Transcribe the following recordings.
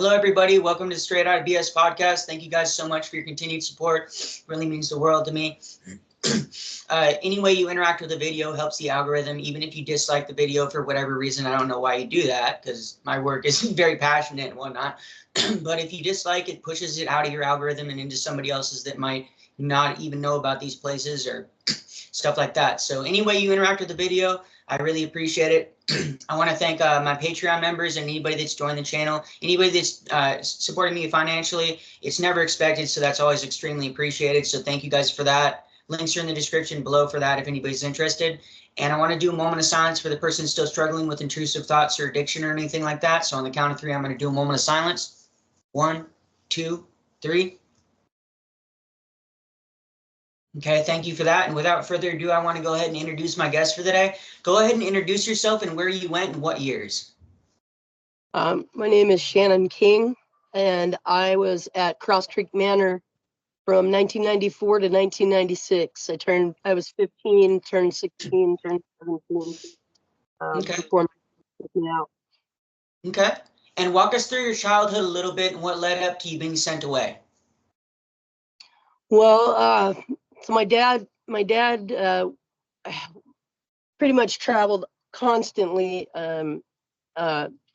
Hello, everybody. Welcome to Straight Out of BS podcast. Thank you guys so much for your continued support. It really means the world to me. Any way you interact with the video helps the algorithm. Even if you dislike the video for whatever reason, I don't know why you do that because my work is very passionate and whatnot. But if you dislike it, pushes it out of your algorithm and into somebody else's that might not even know about these places or stuff like that. So any way you interact with the video, I really appreciate it. I want to thank my Patreon members and anybody that's joined the channel. Anybody that's supporting me financially, it's never expected, so that's always extremely appreciated. So thank you guys for that. Links are in the description below for that if anybody's interested. And I want to do a moment of silence for the person still struggling with intrusive thoughts or addiction or anything like that. So on the count of 3, I'm going to do a moment of silence. 1, 2, 3. Okay, thank you for that. And without further ado, I want to go ahead and introduce my guest for the day. Go ahead and introduce yourself and where you went and what years. My name is Shannon King, and I was at Crosscreek Manor from 1994 to 1996. I was 15, turned 16, turned 17. Okay. Before me out. Okay. And walk us through your childhood a little bit and what led up to you being sent away. Well, so my dad pretty much traveled constantly,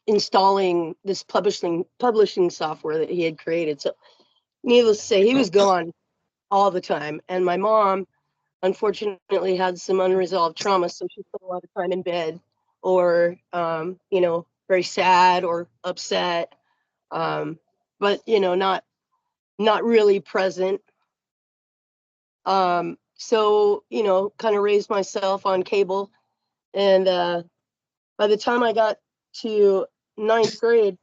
installing this publishing software that he had created. So needless to say, he was gone all the time. And my mom, unfortunately, had some unresolved trauma. So she spent a lot of time in bed or, very sad or upset. But, not really present. So, kind of raised myself on cable. And by the time I got to 9th grade,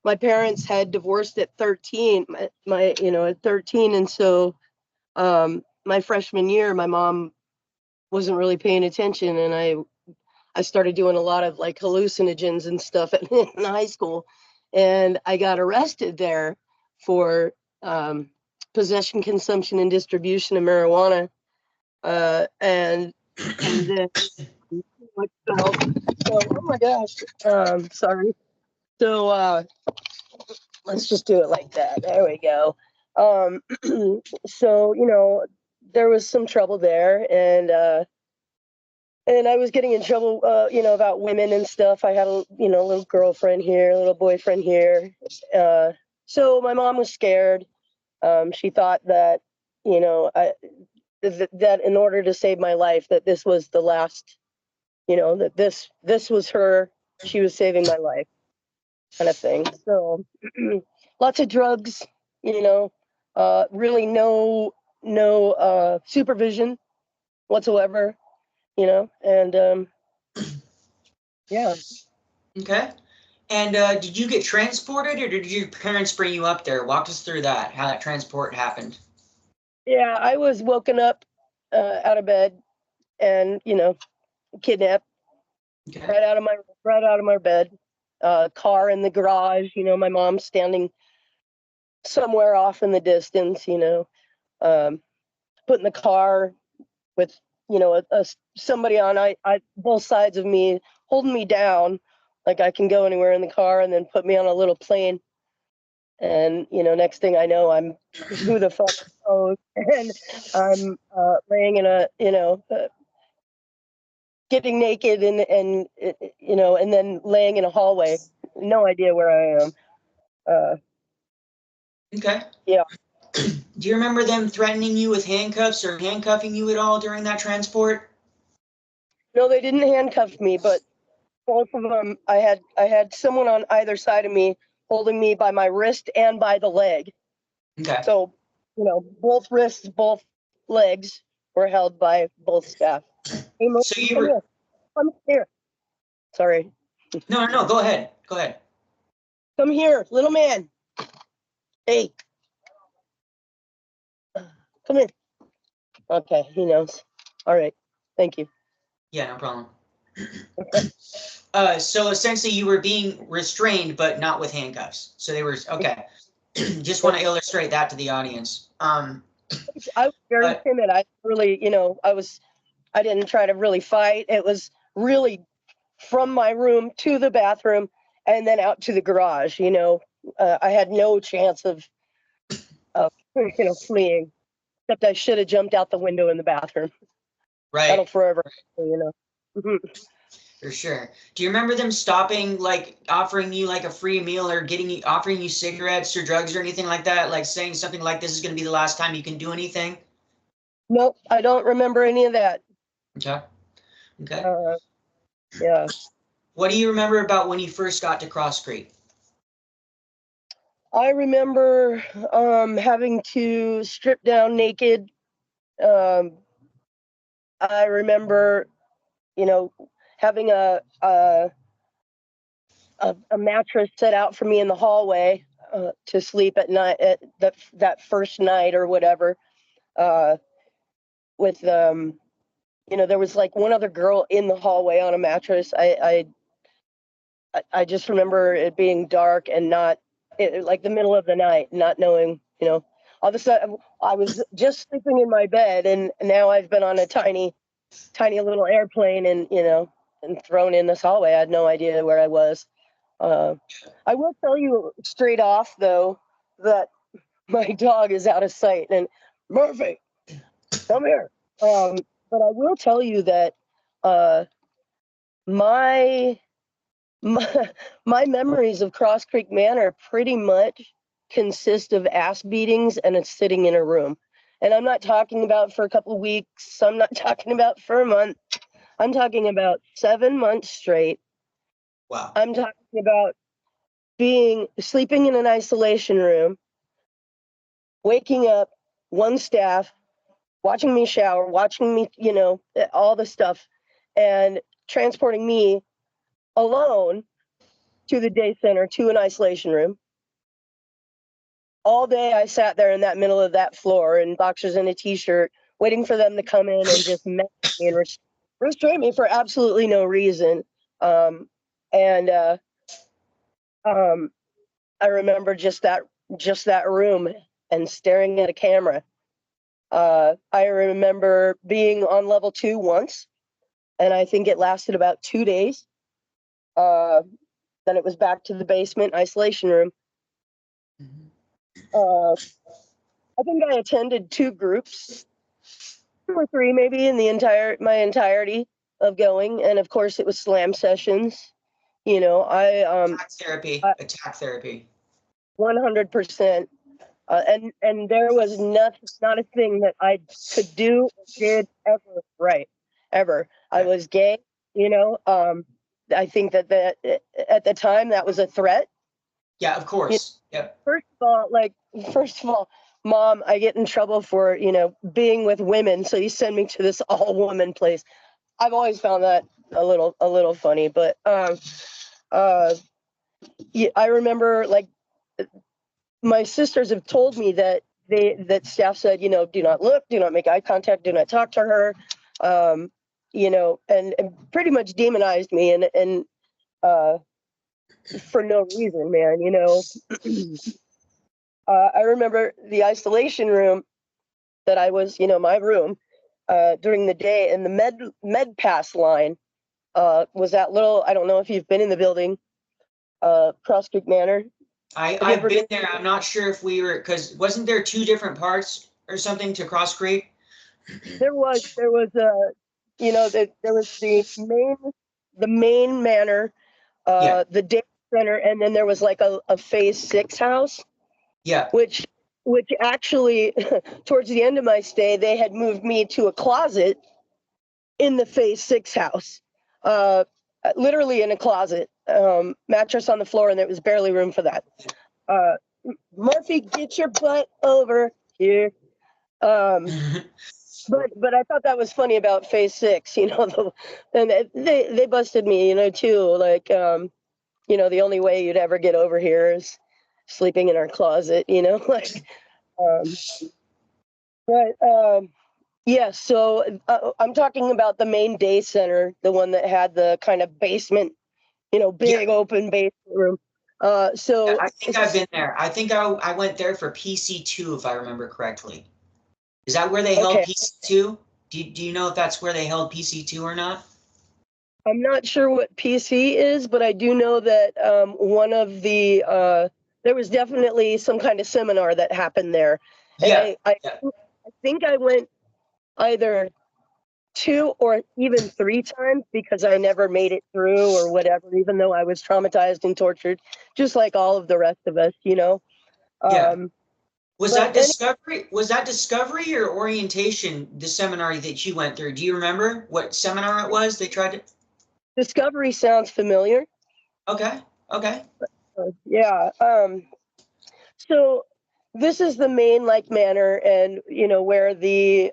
my parents had divorced at 13, at 13. And so my freshman year, my mom wasn't really paying attention. And I started doing a lot of like hallucinogens and stuff in high school. And I got arrested there for possession, consumption, and distribution of marijuana. And then, oh my gosh, sorry. So let's just do it like that. There we go. So, there was some trouble there, and I was getting in trouble, about women and stuff. I had a little girlfriend here, a little boyfriend here. So my mom was scared. She thought that, that in order to save my life, that this was the last, that this was her. She was saving my life, kind of thing. So lots of drugs, really no supervision whatsoever, and yeah. Okay. And did you get transported or did your parents bring you up there? Walk us through that, how that transport happened. Yeah, I was woken up out of bed and, kidnapped. Okay. right out of my bed. Car in the garage, my mom standing somewhere off in the distance, put in the car with, somebody on both sides of me holding me down like I can go anywhere in the car, and then put me on a little plane. And, next thing I know, I'm who the fuck knows, and I'm laying in a, getting naked and and then laying in a hallway. No idea where I am. Okay. Yeah. Do you remember them threatening you with handcuffs or handcuffing you at all during that transport? No, they didn't handcuff me, but both of them, I had someone on either side of me holding me by my wrist and by the leg. Okay. So, both wrists, both legs were held by both staff. So you were... Come here. Sorry. No, go ahead. Go ahead. Come here, little man. Hey. Come in. Okay, he knows. All right. Thank you. Yeah, no problem. So essentially you were being restrained, but not with handcuffs. So they were, okay. Just want to illustrate that to the audience. I was very timid. I really, I didn't try to really fight. It was really from my room to the bathroom and then out to the garage. I had no chance of fleeing, except I should have jumped out the window in the bathroom. That'll Right. forever, Mhm. For sure. Do you remember them stopping, like offering you like a free meal or offering you cigarettes or drugs or anything like that? Like saying something like, this is going to be the last time you can do anything? Nope, I don't remember any of that. Okay. Okay. Yeah. What do you remember about when you first got to Cross Creek? I remember having to strip down naked. I remember, having a mattress set out for me in the hallway to sleep at night, at that first night or whatever. With there was like one other girl in the hallway on a mattress. I just remember it being dark and like the middle of the night, not knowing, all of a sudden I was just sleeping in my bed, and now I've been on a tiny little airplane and, and thrown in this hallway. I had no idea where I was. I will tell you straight off, though, that my dog is out of sight. And Murphy, come here. But I will tell you that my my memories of Cross Creek Manor pretty much consist of ass beatings and it's sitting in a room. And I'm not talking about for a couple of weeks. I'm not talking about for a month. I'm talking about 7 months straight. Wow. I'm talking about sleeping in an isolation room, waking up, one staff, watching me shower, watching me, all the stuff, and transporting me alone to the day center, to an isolation room. All day I sat there in that middle of that floor in boxers and a t-shirt, waiting for them to come in and just mess me and restrain me for absolutely no reason. And I remember just that room and staring at a camera. I remember being on level 2 once, and I think it lasted about 2 days. Then it was back to the basement isolation room. I think I attended 2 groups, 2 or 3 maybe in my entirety of going, and of course it was slam sessions. Attack therapy. 100%. And there was not a thing that I could do or did ever right, ever. I was gay, I think that at the time that was a threat. Yeah, of course. Yep. First of all, Mom, I get in trouble for, being with women, so you send me to this all woman place. I've always found that a little funny, but I remember, like, my sisters have told me that staff said, do not look, do not make eye contact, do not talk to her, and pretty much demonized me and for no reason, man. I remember the isolation room that I was, my room, during the day, and the med pass line was that little, I don't know if you've been in the building, Cross Creek Manor. I've been there. I'm not sure if we were, because wasn't there 2 different parts or something to Cross Creek? There was there was the main manor, Yeah. the day center, and then there was like a phase 6 house. Yeah. Which actually, towards the end of my stay, they had moved me to a closet in the phase 6 house, literally in a closet, mattress on the floor, and there was barely room for that. Murphy, get your butt over here. But I thought that was funny about phase 6, and they busted me, too. Like, the only way you'd ever get over here is sleeping in our closet, like, but yeah. So I'm talking about the main day center, the one that had the kind of basement, big open basement room. So I think I've been there. I think I went there for PC2, if I remember correctly. Is that where they held okay. PC2? Do you know if that's where they held PC2 or not? I'm not sure what PC is, but I do know that one of the there was definitely some kind of seminar that happened there, and Yeah, I yeah, think I went either 2 or even 3 times because I never made it through or whatever, even though I was traumatized and tortured, just like all of the rest of us, you know. yeah. Um, Was but that discovery? Was that discovery or orientation? The seminar that you went through. Do you remember what seminar it was? They tried to. Discovery sounds familiar. Okay. Okay. Yeah. So this is the main like manor, and you know where the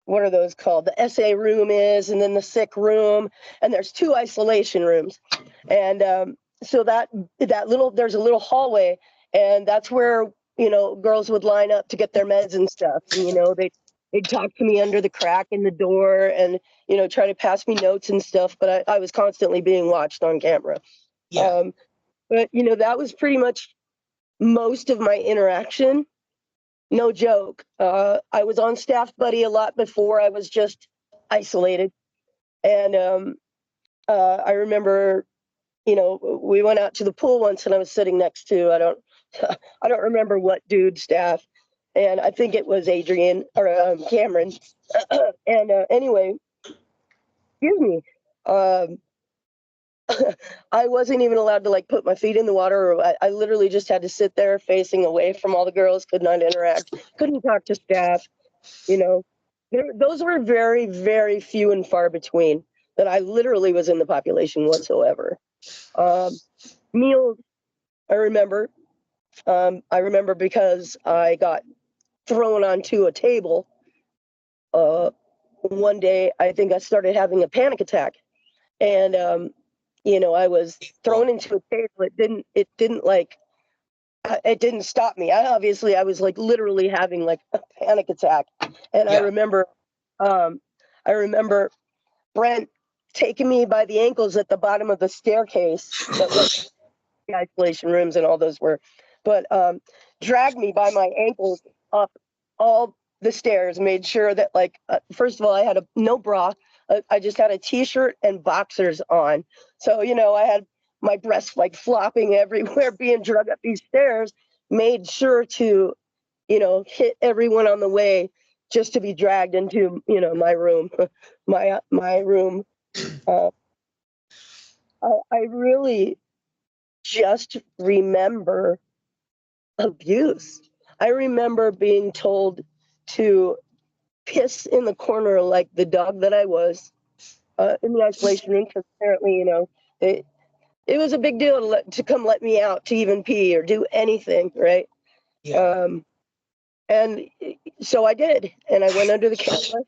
what are those called? The SA room is, and then the sick room, and there's 2 isolation rooms, and so that little there's a little hallway, and that's where you know girls would line up to get their meds and stuff, and you know they'd talk to me under the crack in the door, and you know try to pass me notes and stuff, but I was constantly being watched on camera. Yeah. Um, but you know that was pretty much most of my interaction. No joke. I was on Staff Buddy a lot before I was just isolated. And I remember, you know, we went out to the pool once and I was sitting next to, I don't remember what dude staff. And I think it was Adrian or Cameron. And anyway, excuse me. Um, I wasn't even allowed to like put my feet in the water. Or I literally just had to sit there facing away from all the girls, could not interact, couldn't talk to staff. You know, those were very, very few and far between that I literally was in the population whatsoever. Um, Meals, I remember. I remember because I got thrown onto a table. Uh, One day, I think I started having a panic attack, and you know, I was thrown into a table. It didn't like it didn't stop me. I was like literally having like a panic attack, and Yeah. um, I remember Brent taking me by the ankles at the bottom of the staircase that led to the isolation rooms and all those were, but dragged me by my ankles up all the stairs. Made sure that like first of all I had no bra. I just had a t-shirt and boxers on, so you know I had my breasts like flopping everywhere, being dragged up these stairs. Made sure to you know hit everyone on the way just to be dragged into you know my room, my room. Uh, I really just remember abuse. I remember being told to piss in the corner like the dog that I was in the isolation room because apparently, you know, it was a big deal to come let me out to even pee or do anything, right? Yeah. Um, and so I did, and I went under the camera,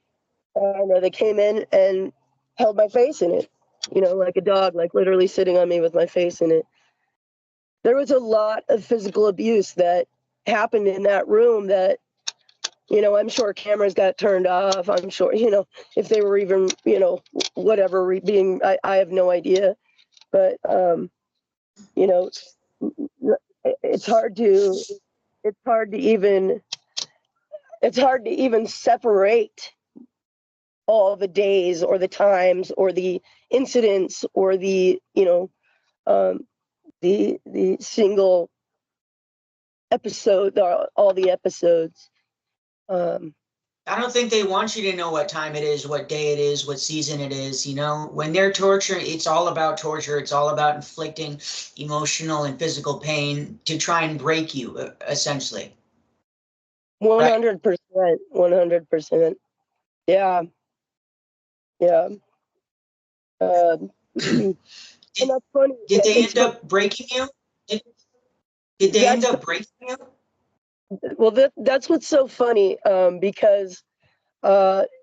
and they came in and held my face in it, you know, like a dog, like literally sitting on me with my face in it. There was a lot of physical abuse that happened in that room that you know I'm sure cameras got turned off. I'm sure you know if they were even you know whatever being I have no idea, but you know it's hard to it's hard to even it's hard to even separate all the days or the times or the incidents or the you know um, the single episode, all the episodes. Um, I don't think they want you to know what time it is, what day it is, what season it is. You know, when they're torturing, it's all about torture. It's all about inflicting emotional and physical pain to try and break you, essentially. Right? 100%, 100%. Yeah, yeah. And Did, that's funny. did they It's end funny. up breaking you? Did, did they end That's up breaking you? well. That's what's so funny. Because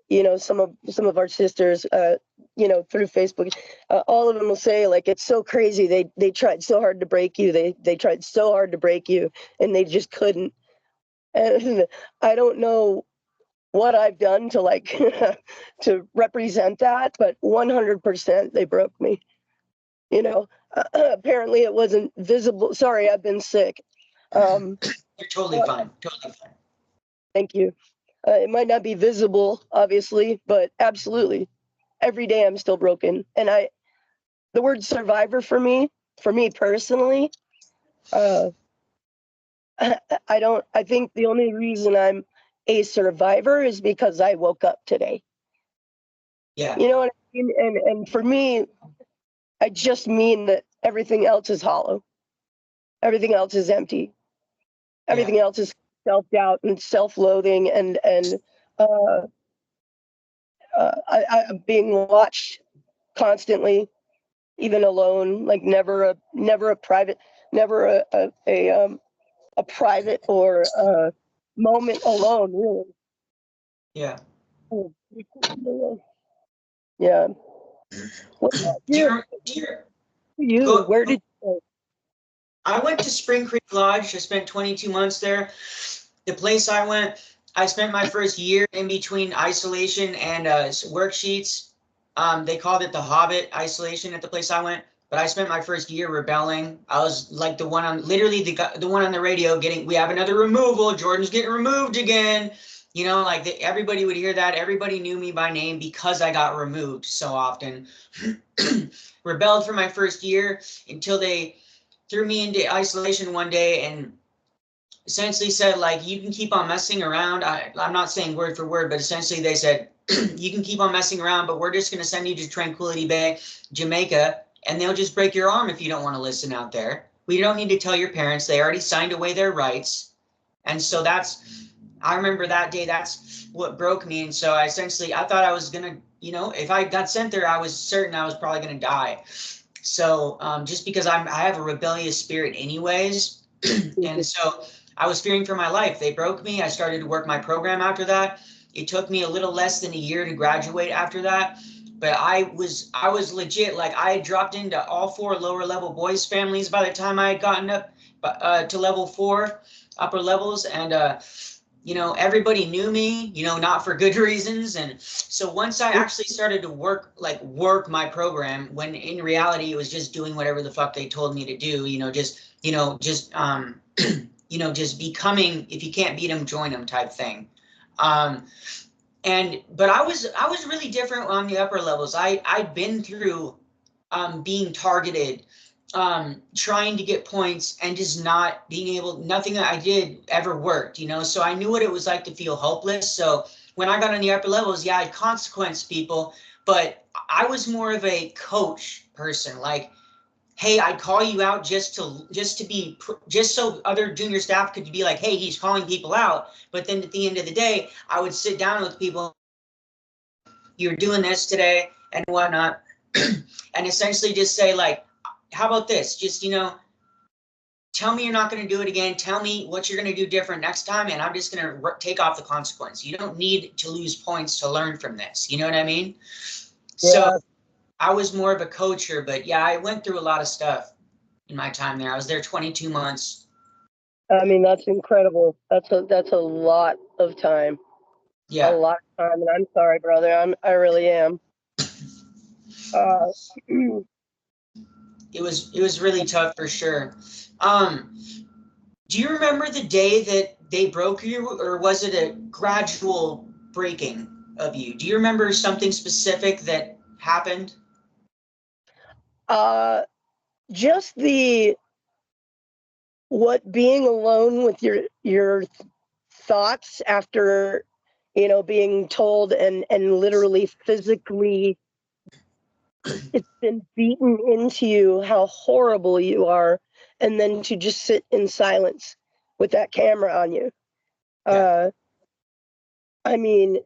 you know, some of our sisters, you know, through Facebook, all of them will say like it's so crazy. They tried so hard to break you. They tried so hard to break you, and they just couldn't. And I don't know what I've done to like to represent that, but 100% they broke me. You know, apparently it wasn't visible. Sorry, I've been sick. Um, You're totally uh, fine. Totally fine. Thank you. It might not be visible, obviously, but absolutely, every day I'm still broken. And the word survivor for me personally, I think the only reason I'm a survivor is because I woke up today. Yeah. You know what I mean? And for me, I just mean that everything else is hollow. Everything else is empty. Everything else is self-doubt and self-loathing and I'm being watched constantly, even alone, like never a private, never a private or a moment alone, really. Yeah. Yeah. What about you? Go, Where did you go? I went to Spring Creek Lodge. I spent 22 months there. The place I went, I spent my first year in between isolation and worksheets. They called it the Hobbit isolation at the place I went, but I spent my first year rebelling. I was like the one on, literally the one on the radio getting, we have another removal. Jordan's getting removed again. You know, like everybody would hear that. Everybody knew me by name because I got removed so often. Rebelled for my first year until they threw me into isolation one day and essentially said, like, you can keep on messing around. I'm not saying word for word, but essentially they said, you can keep on messing around, but we're just going to send you to Tranquility Bay, Jamaica, and they'll just break your arm if you don't want to listen out there. We don't need to tell your parents. They already signed away their rights. And so I remember that day, that's what broke me. And so I thought I was going to, you know, if I got sent there, I was certain I was probably going to die. So just because I have a rebellious spirit anyways. And so I was fearing for my life. They broke me. I started to work my program after that. It took me a little less than a year to graduate after that. But I was legit, like I had dropped into all 4 lower level boys families by the time I had gotten up to level 4 upper levels. And, you know, everybody knew me, you know, not for good reasons. And so once I actually started to work my program, when in reality it was just doing whatever the fuck they told me to do, just becoming, if you can't beat them, join them type thing. But I was really different on the upper levels. I'd been through being targeted, trying to get points and just not being able, nothing that I did ever worked, you know? So I knew what it was like to feel hopeless. So when I got on the upper levels, yeah, I'd consequence people, but I was more of a coach person. Like, hey, I'd call you out just so other junior staff could be like, hey, he's calling people out. But then at the end of the day, I would sit down with people, you're doing this today and whatnot, and essentially just say, like, how about this? Just, you know, tell me you're not going to do it again. Tell me what you're going to do different next time, and I'm just going to take off the consequence. You don't need to lose points to learn from this. You know what I mean? Yeah. So I was more of a coacher, but yeah, I went through a lot of stuff in my time there. I was there 22 months. I mean, that's incredible. That's a lot of time. Yeah. A lot of time. And I'm sorry, brother. I really am. It was really tough for sure. Do you remember the day that they broke you, or was it a gradual breaking of you? Do you remember something specific that happened? Just what being alone with your thoughts after, you know, being told and literally physically it's been beaten into you how horrible you are, and then to just sit in silence with that camera on you. Yeah. I mean,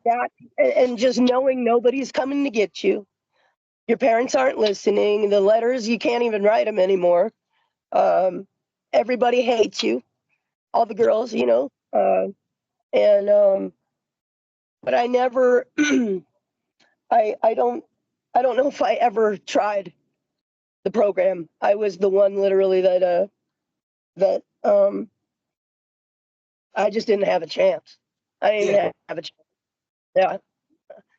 that, and just knowing nobody's coming to get you. Your parents aren't listening. The letters, you can't even write them anymore. Everybody hates you. All the girls, you know. But I never, I don't know if I ever tried the program. I was the one literally that I just didn't have a chance. I didn't even have a chance. Yeah.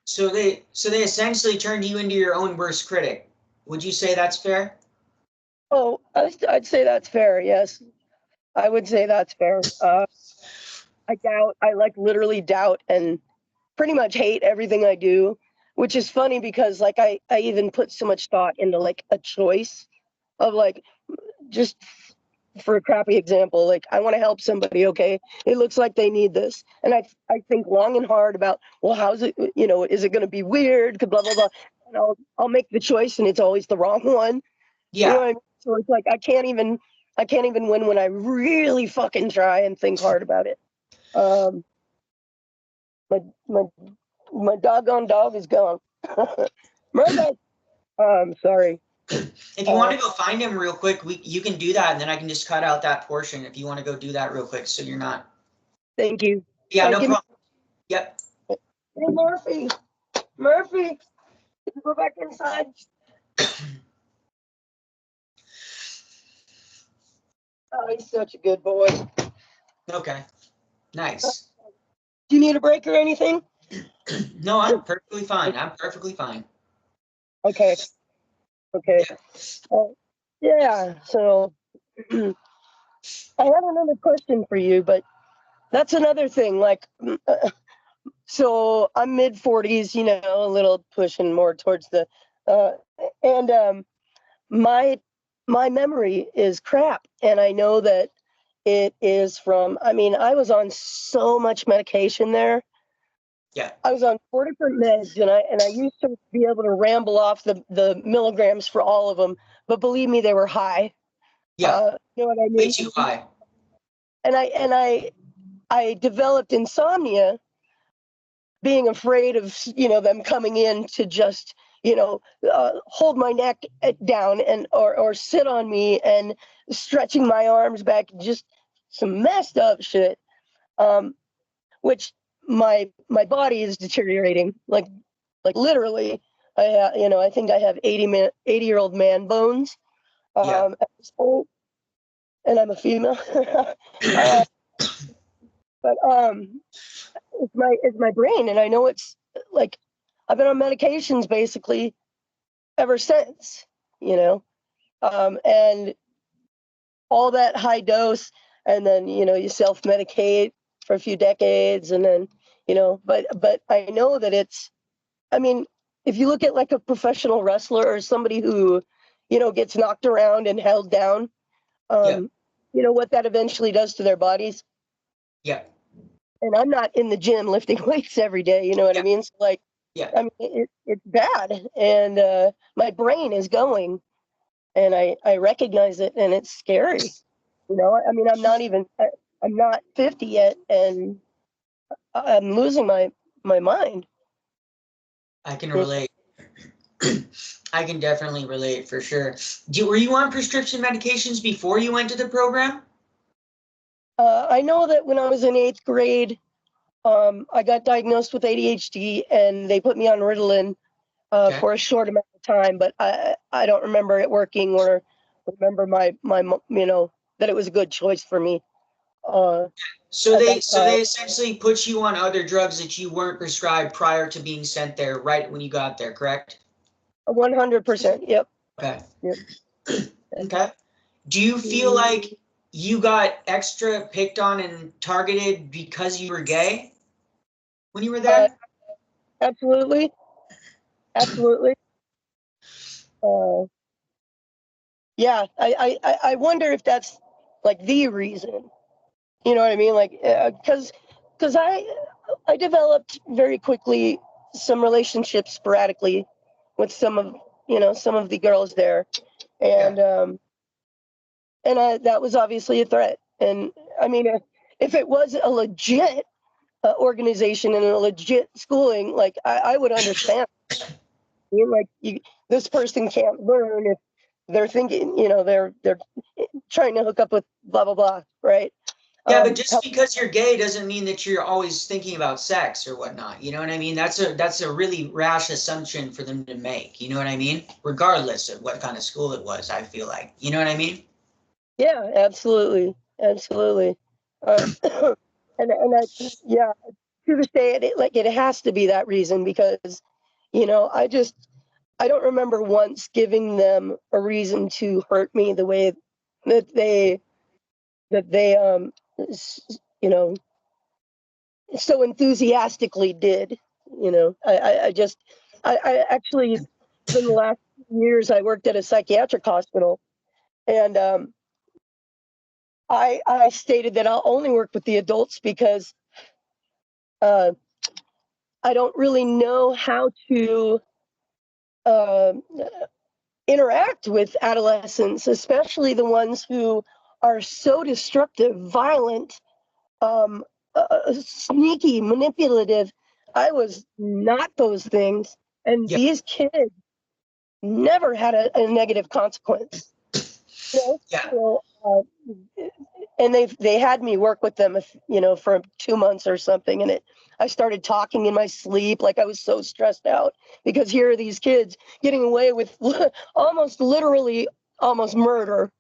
So they essentially turned you into your own worst critic. Would you say that's fair? Oh, I'd say that's fair. Yes, I would say that's fair. I literally doubt and pretty much hate everything I do, which is funny because like I even put so much thought into like a choice of like, just for a crappy example, like I want to help somebody, okay, it looks like they need this, and I think long and hard about, well, how's it, you know, is it going to be weird, blah blah blah, and I'll make the choice and it's always the wrong one. You know Yeah. what I mean? So it's like I can't even win when I really fucking try and think hard about it. um my my my doggone dog is gone. Murder. Sorry. If you want to go find him real quick, you can do that, and then I can just cut out that portion if you want to go do that real quick, so you're not. Thank you. Yeah, no Give me. problem. Yep. Hey, Murphy, go back inside. Oh, he's such a good boy. Okay. Nice. Do you need a break or anything? No, I'm perfectly fine. I'm perfectly fine. Okay. Okay. Yeah. Yeah. So I have another question for you, but that's another thing. Like, so I'm mid 40s, you know, a little pushing more towards the, uh, and my memory is crap, and I know that it is from. I mean, I was on so much medication there. Yeah. I was on 4 different meds, and I used to be able to ramble off the milligrams for all of them, but believe me, they were high. Yeah. You know what I Way mean? too high. And I developed insomnia, being afraid of, you know, them coming in to just, you know, hold my neck down and or sit on me and stretching my arms back, just some messed up shit. Which my body is deteriorating, like literally. You know, I think I have 80-year-old man bones Yeah. at this point, and I'm a female. uh, but it's my brain, and I know it's like I've been on medications basically ever since, you know, and all that high dose, and then, you know, you self medicate for a few decades, and then, you know, but I know that it's. I mean, if you look at like a professional wrestler or somebody who, you know, gets knocked around and held down, Yeah. you know what that eventually does to their bodies. Yeah. And I'm not in the gym lifting weights every day, you know what I Yeah. mean? So like, Yeah. I mean, it's bad, and my brain is going, and I recognize it, and it's scary. You know, I mean, I'm not 50 yet, and I'm losing my mind. I can relate. I can definitely relate for sure. Were you on prescription medications before you went to the program? I know that when I was in 8th grade, I got diagnosed with ADHD, and they put me on Ritalin Okay. for a short amount of time, but I don't remember it working, or remember my you know, that it was a good choice for me So at they that so time. they essentially put you on other drugs that you weren't prescribed prior to being sent there, right when you got there, correct? 100%. Yep. Okay. Yep. Okay. Do you feel like you got extra picked on and targeted because you were gay when you were Uh, there? absolutely. Absolutely. Uh, yeah. I wonder if that's like the reason. You know what I mean? Like, because I developed very quickly some relationships sporadically with some of the girls there, Yeah. and that was obviously a threat. And I mean, if it was a legit organization and a legit schooling, like I would understand. You know, like this person can't learn if they're thinking, you know, they're trying to hook up with blah blah blah, right? Yeah, but just How, because you're gay doesn't mean that you're always thinking about sex or whatnot. You know what I mean? That's a really rash assumption for them to make. You know what I mean? Regardless of what kind of school it was, I feel like. You know what I mean? yeah, absolutely, absolutely. Uh, and yeah, to this day, it has to be that reason, because, you know, I don't remember once giving them a reason to hurt me the way that they you know, so enthusiastically did. I actually, for the last years, I worked at a psychiatric hospital, and I stated that I'll only work with the adults because I don't really know how to uh, interact with adolescents, especially the ones who are so destructive, violent, sneaky, manipulative. I was not those things, and Yeah. these kids never had a negative consequence. Yeah. So, and they had me work with them, for 2 months or something, and I started talking in my sleep, like I was so stressed out because here are these kids getting away with almost literally almost murder,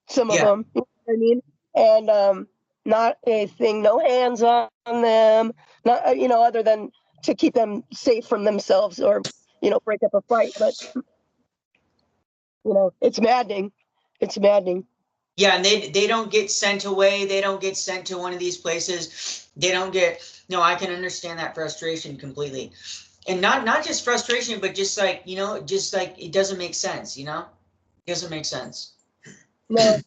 some of Yeah. them, you know what I mean, and not a thing, no hands on them, not other than to keep them safe from themselves or break up a fight, but it's maddening. It's maddening. Yeah, and they don't get sent away. They don't get sent to one of these places. They don't get. No, I can understand that frustration completely, and not just frustration, but just like just like it doesn't make sense. It doesn't make sense. No,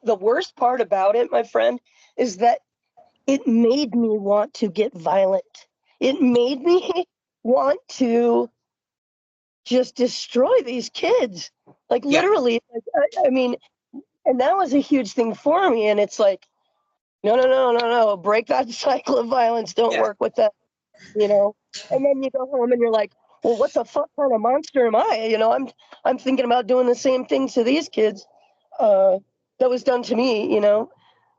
the worst part about it, my friend, is that it made me want to get violent. It made me want to just destroy these kids. Like Yeah, literally, like, I mean, and that was a huge thing for me. And it's like, no, no, no, no, no, break that cycle of violence. Don't yeah, work with that, you know. And then you go home and you're like, well, what the fuck kind of monster am I? I'm thinking about doing the same things to these kids that was done to me.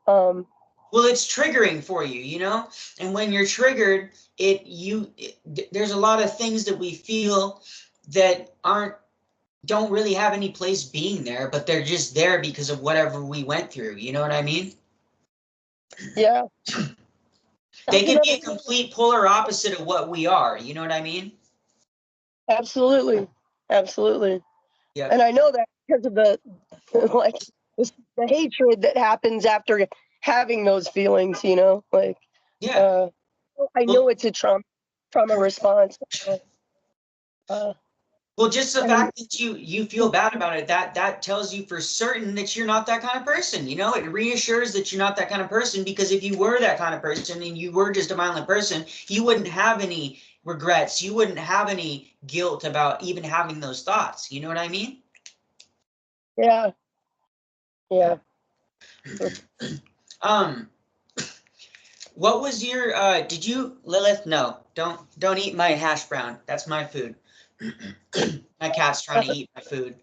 Um, well, it's triggering for and when you're triggered, there's a lot of things that we feel that don't really have any place being there, but they're just there because of whatever we went through. You know what I mean? yeah, They that's can be another a complete polar opposite of what we are. You know what I mean? absolutely, absolutely. Yep. And I know that because of the like the hatred that happens after having those feelings. Like Yeah. uh, I know Well, it's a trauma response. Uh, well, just the and fact that you feel bad about it, that tells you for certain that you're not that kind of person. It reassures that you're not that kind of person, because if you were that kind of person and you were just a violent person, you wouldn't have any regrets. You wouldn't have any guilt about even having those thoughts. You know what I mean? yeah, yeah. Um, what was your did you Lilith? No, don't eat my hash brown. That's my food. My cat's trying to eat my food.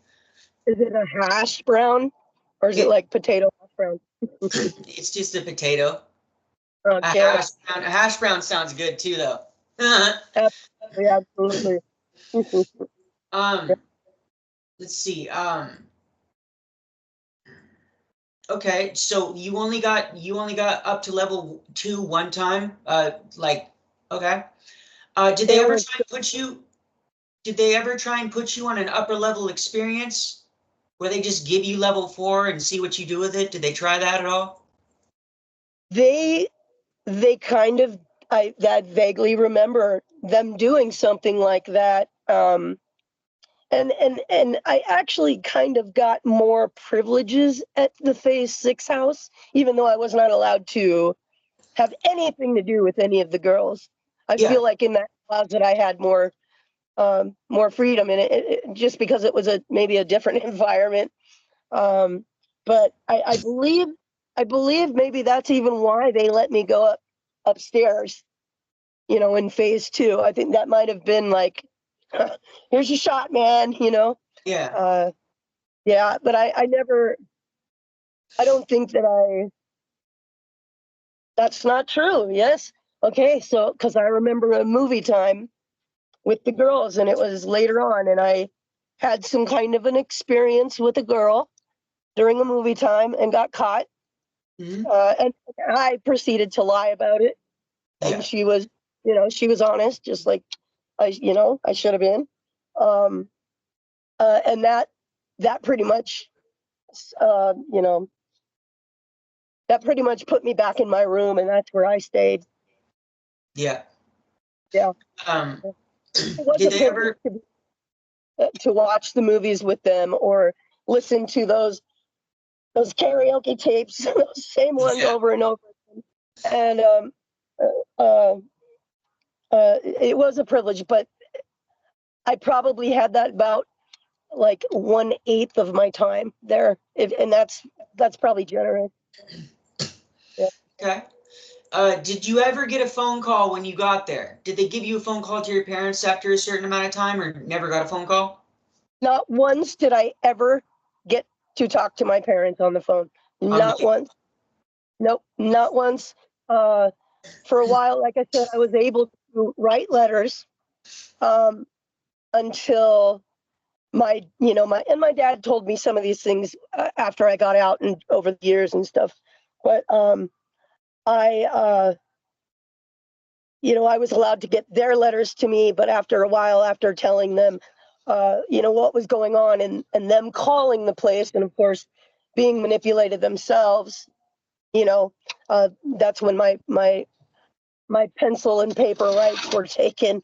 Is it a hash brown or is it It, like potato hash brown? it's just a potato. Okay, A hash brown sounds good too, though. absolutely, absolutely. um, let's see. Okay, so you only got up to level 2 one time. Like, okay. Did they It ever was try and put you? Did they ever try and put you on an upper level experience where they just give you level 4 and see what you do with it? Did they try that at all? they they kind of that vaguely remember them doing something like that. And I actually kind of got more privileges at the Phase 6 house, even though I was not allowed to have anything to do with any of the girls. I Yeah, feel like in that closet I had more freedom in it, just because it was maybe a different environment. Um, but I believe maybe that's even why they let me go upstairs, in Phase 2. I think that might have been like, here's your shot, man. yeah, Uh, yeah, but I don't think that's not true. Yes. Okay. So, because I remember a movie time with the girls, and it was later on, and I had some kind of an experience with a girl during a movie time and got caught. hmm, And I proceeded to lie about it. And yeah, she was honest, just like I should have been. Um, and that pretty much, uh, you know, that pretty much put me back in my room, and that's where I stayed. yeah. Yeah. Um, It was did a they privilege ever? to watch the movies with them or listen to those karaoke tapes, those same ones Yeah. over and over. And it was a privilege, but I probably had that about like 1/8 of my time there, and that's probably generous. Yeah. Okay. Did you ever get a phone call when you got there? Did they give you a phone call to your parents after a certain amount of time, or never got a phone call? Not once did I ever get to talk to my parents on the phone. Not Unbelievable. once. Nope, not once. Uh, for a while, like I said, I was able to write letters um, until my dad told me some of these things after I got out and over the years and stuff. But I, I was allowed to get their letters to me, but after a while, after telling them, what was going on and them calling the place and of course being manipulated themselves, that's when my pencil and paper rights were taken.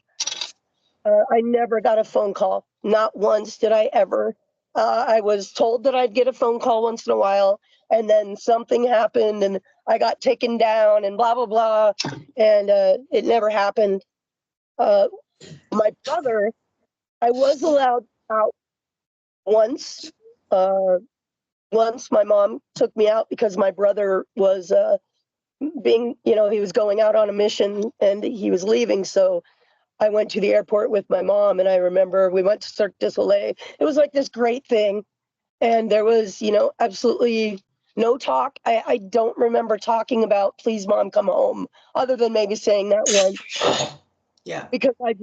I never got a phone call. Not once did I ever. I was told that I'd get a phone call once in a while, and then something happened, and I got taken down, and blah blah blah, and it never happened. Uh, my brother, I was allowed out once. Uh, Once my mom took me out because my brother was he was going out on a mission and he was leaving, so I went to the airport with my mom, and I remember we went to Cirque du Soleil. It was like this great thing, and there was, absolutely no talk. I don't remember talking about "please, mom, come home," other than maybe saying that once, Yeah. because I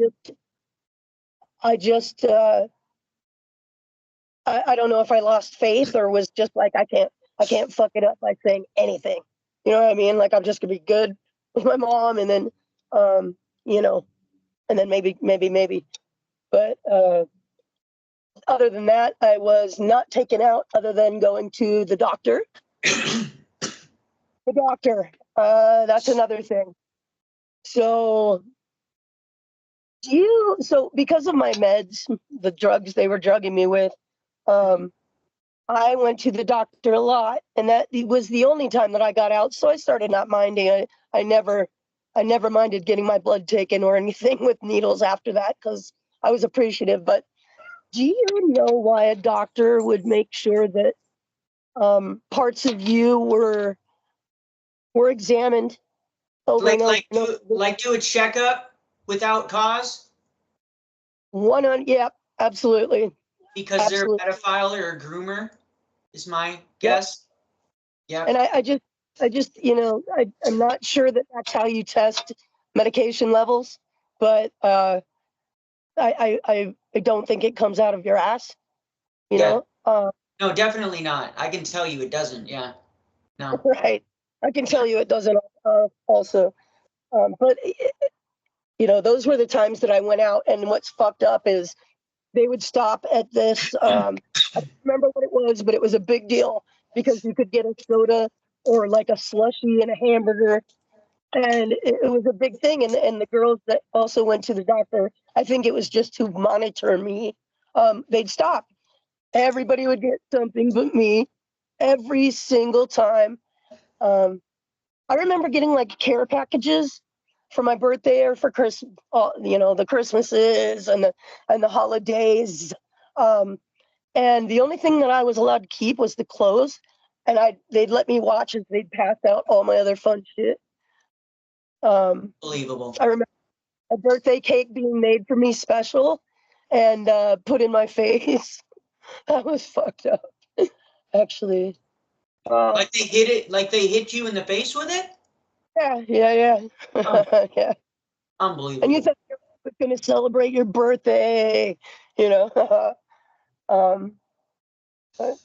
don't know if I lost faith or was just like I can't fuck it up by saying anything. You know what I mean? Like I'm just gonna be good with my mom, and then, um, you know, and then maybe. But other than that, I was not taken out other than going to the doctor. The doctor, that's another thing. So, because of my meds, the drugs they were drugging me with, um, I went to the doctor a lot, and that was the only time that I got out. So I started not minding. I never minded getting my blood taken or anything with needles after that because I was appreciative. But do you know why a doctor would make sure that parts of you were examined over and Like over like and over do again? like do a checkup without cause Yep, absolutely, because they're a absolutely, pedophile or a groomer, is my yep. guess. Yep. And I just, I'm not sure that that's how you test medication levels, but I don't think it comes out of your ass, you Yeah. know. No, definitely not. I can tell you it doesn't. Yeah. No. Right. I can tell you it doesn't also, but those were the times that I went out, and what's fucked up is they would stop at this. I don't remember what it was, but it was a big deal because you could get a soda or like a slushy and a hamburger, and it was a big thing. And the girls that also went to the doctor, I think it was just to monitor me. They'd stop. Everybody would get something but me every single time. Um, I remember getting like care packages for my birthday or for Christmas, the Christmases and the holidays. Um, and the only thing that I was allowed to keep was the clothes, and they'd let me watch as they'd pass out all my other fun shit. Believable. I remember a birthday cake being made for me special and put in my face. That was fucked up, actually. Uh, Like they hit you in the face with it? yeah. Oh, Yeah. And you unbelievable. thought you were going to celebrate your birthday, you know. um, but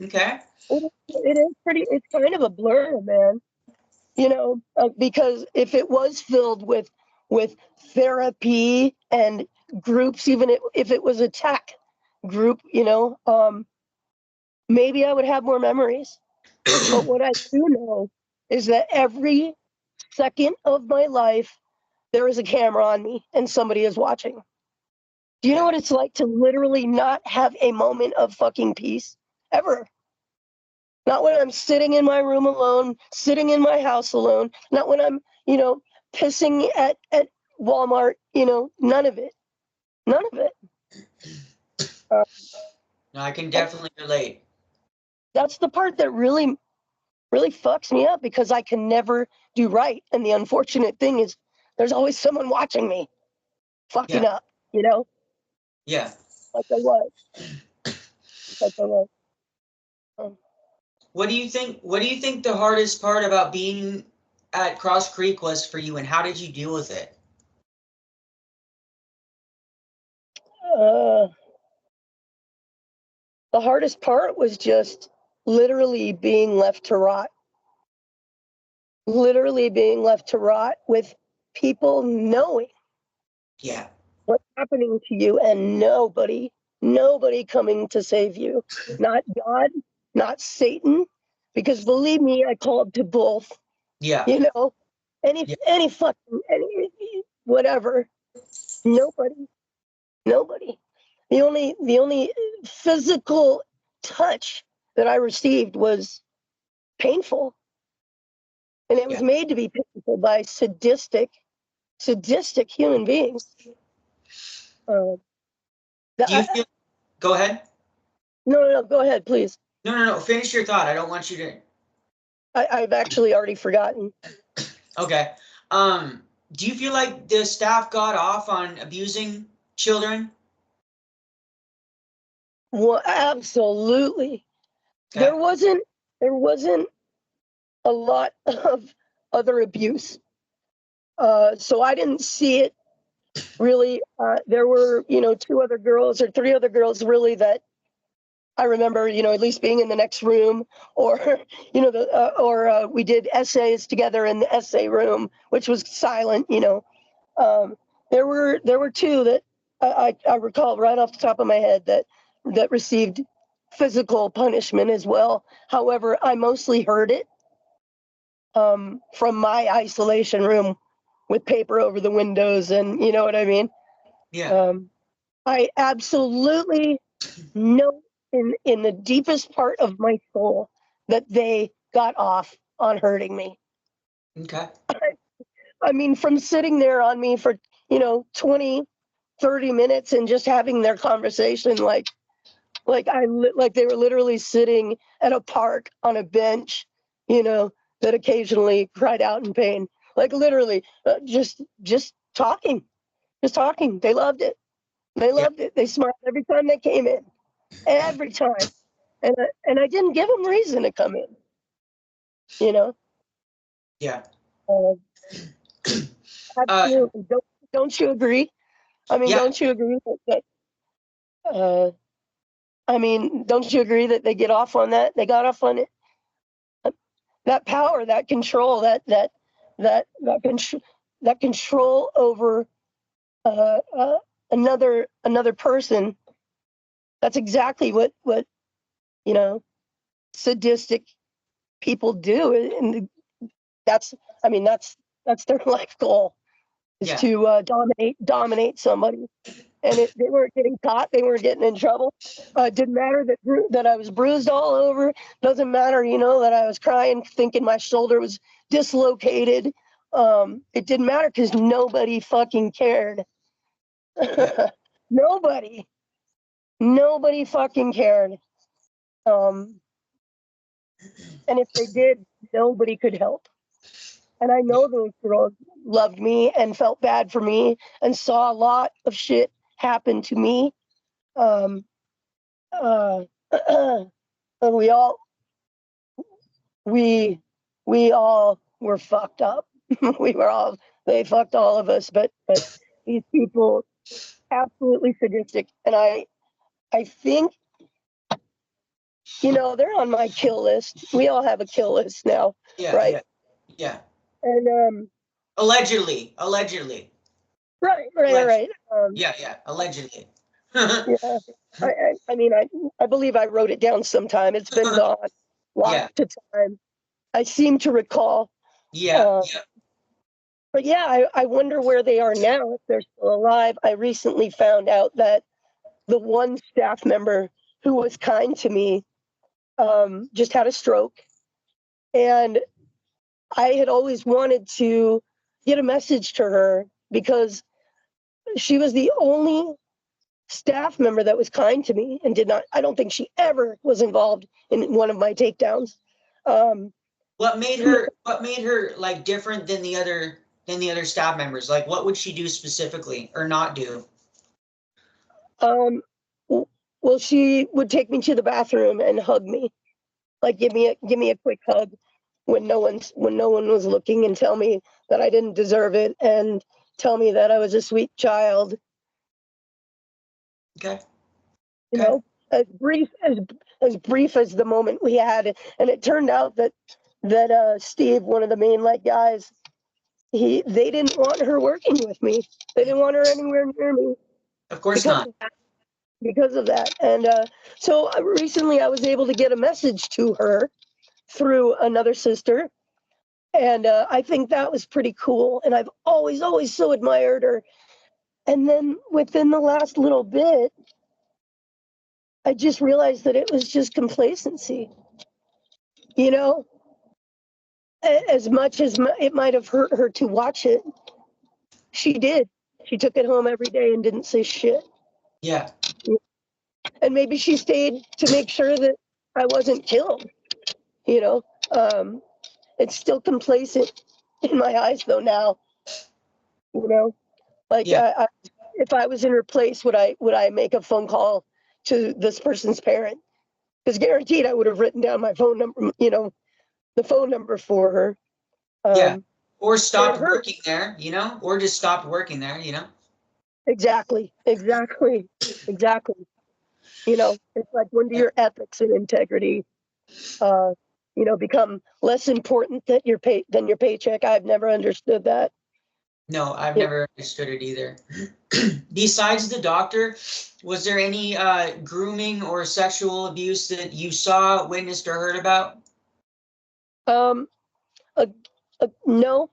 Okay. it is pretty. It's kind of a blur, man. Because if it was filled with therapy and groups, even if it was a tech group, maybe I would have more memories. But what I do know is that every second of my life, there is a camera on me and somebody is watching. Do you know what it's like to literally not have a moment of fucking peace ever? Not when I'm sitting in my room alone, sitting in my house alone, not when I'm, pissing at Walmart, none of it. None of it. No, I can definitely relate. That's the part that really, really fucks me up, because I can never do right. And the unfortunate thing is there's always someone watching me fucking up, Yeah. like I was. Like I was. What do you think the hardest part about being at Cross Creek was for you, and how did you deal with it? The hardest part was just literally being left to rot. Literally being left to rot with people knowing what's happening to you, and nobody coming to save you. Not God, not Satan, because believe me, I called to both. Yeah. Any fucking, whatever. Nobody. The only physical touch that I received was painful. And it was made to be painful by sadistic human beings. Do you feel, go ahead. No, go ahead, please. No. Finish your thought. I don't want you to. I've actually already forgotten. Okay. Do you feel like the staff got off on abusing children? Well, absolutely. Okay. There wasn't a lot of other abuse. So I didn't see it really. There were, 2 other girls or 3 other girls really that I remember, at least being in the next room, or, we did essays together in the essay room, which was silent, There were 2 that I recall right off the top of my head that received physical punishment as well. However, I mostly heard it from my isolation room with paper over the windows, and you know what I mean? Yeah. I absolutely know in the deepest part of my soul that they got off on hurting me. Okay. I mean, from sitting there on me for, 20, 30 minutes and just having their conversation like they were literally sitting at a park on a bench, that occasionally cried out in pain. Like literally just talking. Just talking. They loved it. They loved it. They smiled every time they came in. Every time. And I didn't give them reason to come in. Yeah. Absolutely. Don't you agree? I mean, don't you agree that don't you agree that they get off on that? They got off on it. That power, that control, that control over another person. That's exactly what sadistic people do, and that's their life goal, is to dominate somebody. And they weren't getting caught. They weren't getting in trouble. It didn't matter that I was bruised all over. Doesn't matter, that I was crying, thinking my shoulder was dislocated. It didn't matter, because nobody fucking cared. Nobody fucking cared. And if they did, nobody could help. And I know those girls loved me and felt bad for me and saw a lot of shit happen to me. And we all were fucked up. They fucked all of us, but these people, absolutely sadistic. And I think, they're on my kill list. We all have a kill list now, right? Yeah. And Allegedly. right. Allegedly. Yeah. I mean, I believe I wrote it down sometime. It's been gone, lost to time. I seem to recall. Yeah. But yeah, I wonder where they are now, if they're still alive. I recently found out that the one staff member who was kind to me just had a stroke. And I had always wanted to get a message to her because she was the only staff member that was kind to me and did not, I don't think she ever was involved in one of my takedowns. What made her like different than the other staff members? Like what would she do specifically or not do? Well, she would take me to the bathroom and hug me, like give me a quick hug when no one was looking, and tell me that I didn't deserve it, and tell me that I was a sweet child. Okay. You know, as brief as the moment we had, and it turned out that Steve, one of the main light guys, they didn't want her working with me. They didn't want her anywhere near me. Of course not. Because of that. And so recently I was able to get a message to her through another sister. And I think that was pretty cool. And I've always so admired her. And then within the last little bit, I just realized that it was just complacency. You know, as much as it might have hurt her to watch it, she did. She took it home every day and didn't say shit. Yeah. And maybe she stayed to make sure that I wasn't killed. You know, it's still complacent in my eyes though now. You know, like Yeah. if I was in her place, would I make a phone call to this person's parent? Because guaranteed I would have written down my phone number, you know, the phone number for her. Yeah. Or stopped her. working there, you know, or just stopped working there, you know. Exactly. You know, it's like, when do your ethics and integrity, you know, become less important than your paycheck? I've never understood that. No, I've never understood it either. Besides the doctor, was there any grooming or sexual abuse that you saw, witnessed, or heard about? Um, no,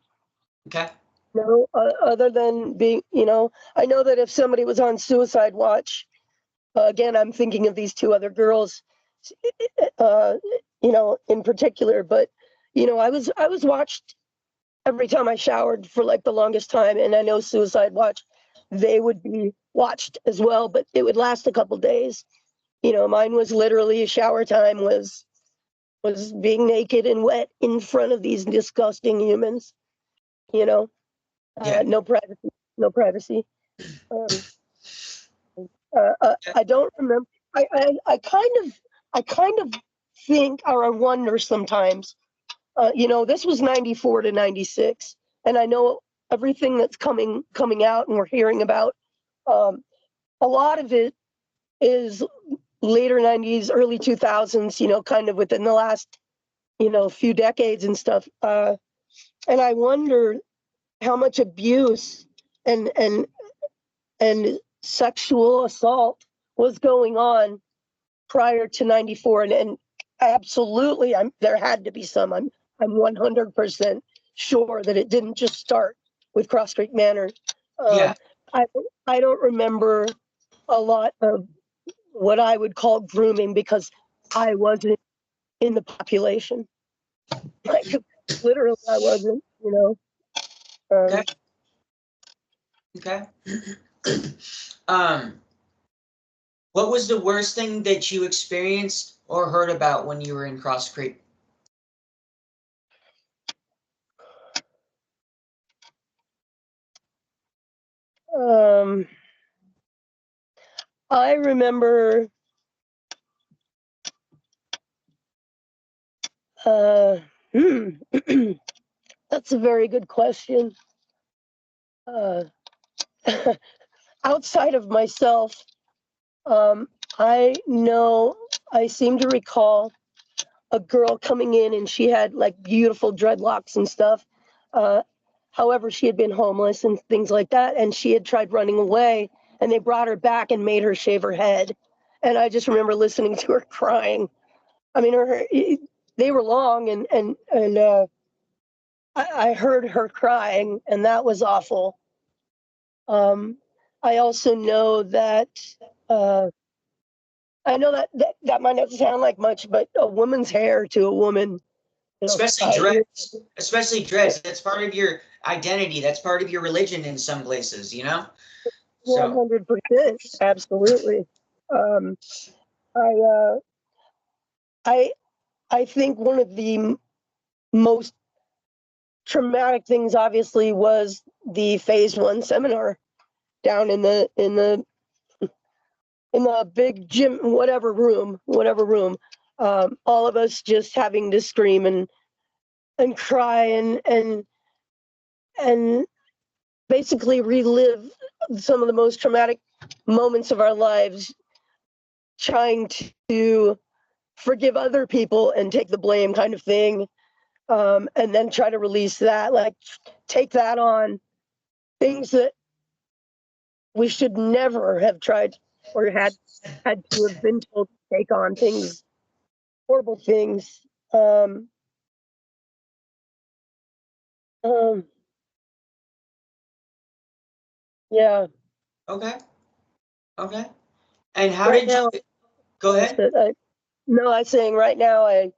Okay. no, other than being, you know, I know that if somebody was on suicide watch, again, I'm thinking of these two other girls, uh, you know, in particular, but, you know, I was watched every time I showered for like the longest time. And I know suicide watch, they would be watched as well, but it would last a couple days. You know, mine was literally shower time was being naked and wet in front of these disgusting humans, you know. Yeah. No privacy. Um, I don't remember. I kind of think, or I wonder sometimes. You know, this was 94 to 96, and I know everything that's coming out and we're hearing about. Um, a lot of it is later 90s, early 2000s. You know, kind of within the last, you know, few decades and stuff. And I wonder how much abuse and sexual assault was going on prior to 94. And absolutely, there had to be some. I'm 100% sure that it didn't just start with Cross Creek Manor. Yeah. I don't remember a lot of what I would call grooming because I wasn't in the population. Like, literally, I wasn't, you know. Okay. Okay. um, what was the worst thing that you experienced or heard about when you were in Cross Creek? I remember uh, that's a very good question. Uh, outside of myself, I know, I seem to recall a girl coming in and she had like beautiful dreadlocks and stuff. Uh, however, she had been homeless and things like that, and she had tried running away, and they brought her back and made her shave her head. And I just remember listening to her crying. I mean, they were long, and I heard her crying, and that was awful. I also know that I know that might not sound like much, but a woman's hair to a woman, you know, Especially dreads. Especially dreads. That's part of your identity. That's part of your religion in some places, you know? So 100%, absolutely. Um, I uh, I I think one of the most traumatic things, obviously, was the phase one seminar down in the big gym, whatever room. All of us just having to scream and cry and basically relive some of the most traumatic moments of our lives, trying to forgive other people and take the blame, kind of thing. And then try to release that, like take that on, things that we should never have tried or had to have been told to take on, things, horrible things. Um, um, yeah. okay. Okay. And how Right did now, you go ahead? no, I'm saying right now, I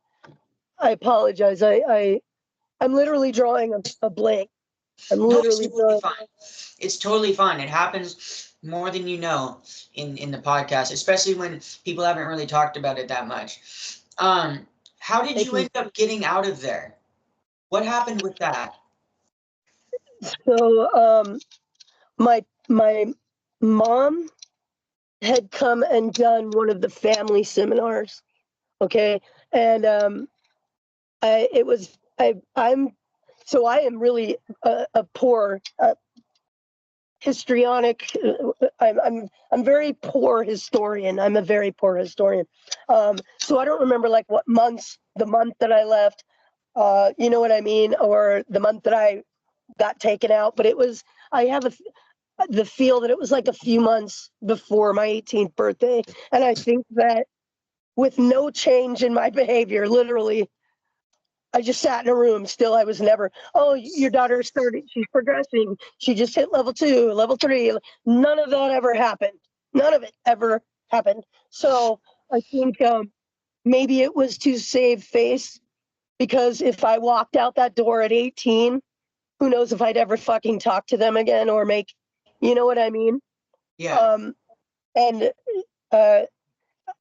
apologize. I'm literally drawing a blank. I'm No, it's literally totally drawing. fine. It's totally fine. It happens more than you know in the podcast, especially when people haven't really talked about it that much. Um, how did Thank you you. end up getting out of there? What happened with that? So, my mom had come and done one of the family seminars. Okay, and I am really a poor histrionic. I'm very poor historian. I'm a very poor historian. So I don't remember like what months, the month that I left, you know what I mean, or the month that I got taken out. But it was, I have the feel that it was like a few months before my 18th birthday, and I think that with no change in my behavior, literally, I just sat in a room. Still, I was never, oh, your daughter started, she's progressing. She just hit level 2, level 3. None of that ever happened. None of it ever happened. So I think maybe it was to save face, because if I walked out that door at 18, who knows if I'd ever fucking talk to them again or make, you know what I mean? Yeah. Um, and uh,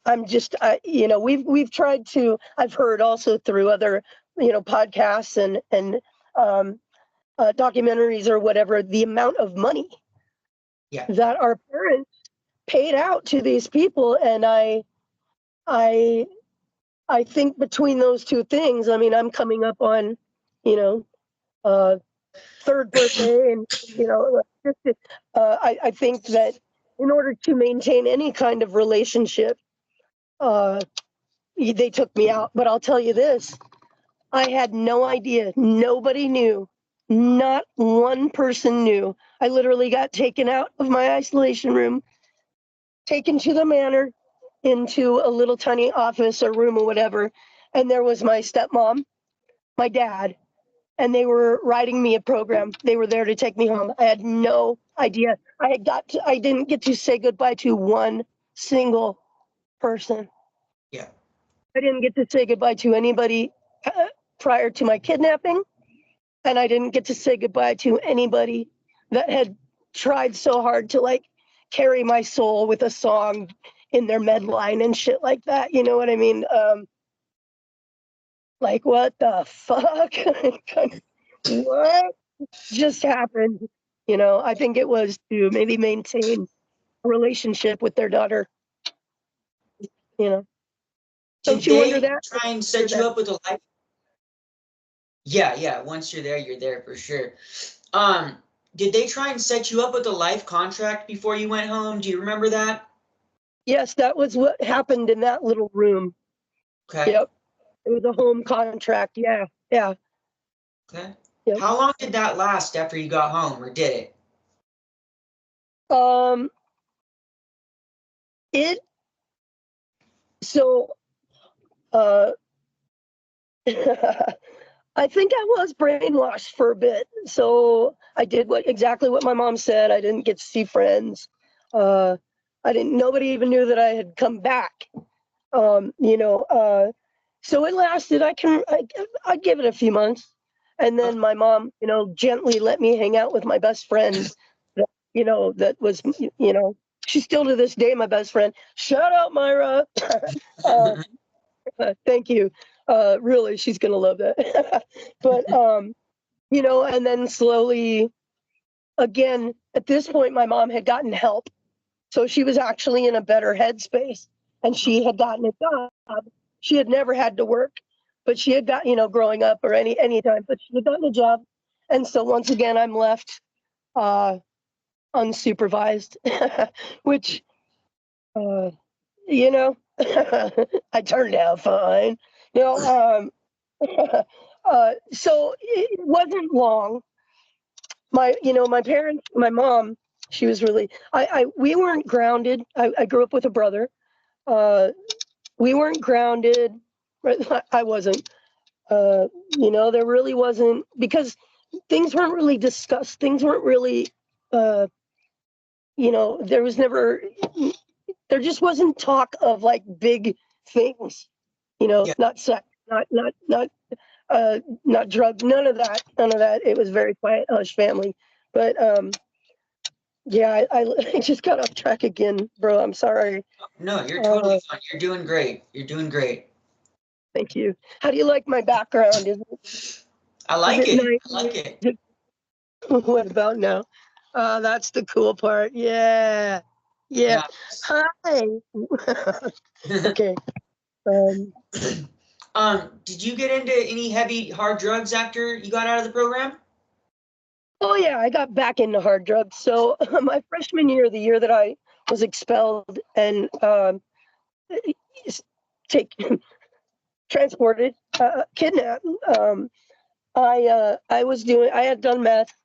I'm just, we've tried to. I've heard also through other, podcasts and um, documentaries or whatever, the amount of money Yeah. that our parents paid out to these people, and I, I think between those two things, I mean, I'm coming up on, you know, third birthday, and I think that in order to maintain any kind of relationship, uh, they took me out. But I'll tell you this, I had no idea. Nobody knew. Not one person knew. I literally got taken out of my isolation room, taken to the manor, into a little tiny office or room or whatever. And there was my stepmom, my dad, and they were writing me a program. They were there to take me home. I had no idea. I didn't get to say goodbye to one single person. Yeah. I didn't get to say goodbye to anybody prior to my kidnapping, and I didn't get to say goodbye to anybody that had tried so hard to like carry my soul with a song in their medline and shit like that. You know what I mean? Like what the fuck? What just happened? I think it was to maybe maintain a relationship with their daughter. You know, don't Did you wonder they that? try and Wonder set you that? up with a life? Yeah, yeah. Once you're there for sure. Um, did they try and set you up with a life contract before you went home? Do you remember that? Yes, that was what happened in that little room. Okay. Yep, it was a home contract. Yeah, yeah, Okay. yep. How long did that last after you got home, or did it? Um, it so uh, I think I was brainwashed for a bit. So I did exactly what my mom said. I didn't get to see friends. Nobody even knew that I had come back. So it lasted, I'd give it a few months. And then my mom, gently let me hang out with my best friend that, that was, she's still to this day my best friend. Shout out, Myra. uh, Thank you. Really, she's gonna love that. But and then slowly, again, at this point, my mom had gotten help, so she was actually in a better headspace, and she had gotten a job. She had never had to work, but she had got, growing up or any time, but she had gotten a job, and so once again, I'm left unsupervised, which you know, I turned out fine. You know, so it wasn't long. My parents, my mom, she was really, we weren't grounded. I grew up with a brother. We weren't grounded. I wasn't. There really wasn't, because things weren't really discussed. Things weren't really, there was never, there just wasn't talk of like big things, Yeah. not sex, not drugs, none of that. It was very quiet, hush family. But yeah, I just got off track again, bro. I'm sorry. No, you're totally fine. You're doing great. You're doing great. Thank you. How do you like my background? I like it. Nice? I like it. What about now? That's the cool part. Yeah. Yeah. Nice. Hi. Okay. Did you get into any heavy, hard drugs after you got out of the program? Oh yeah, I got back into hard drugs. So my freshman year, the year that I was expelled and take transported, kidnapped, I had done meth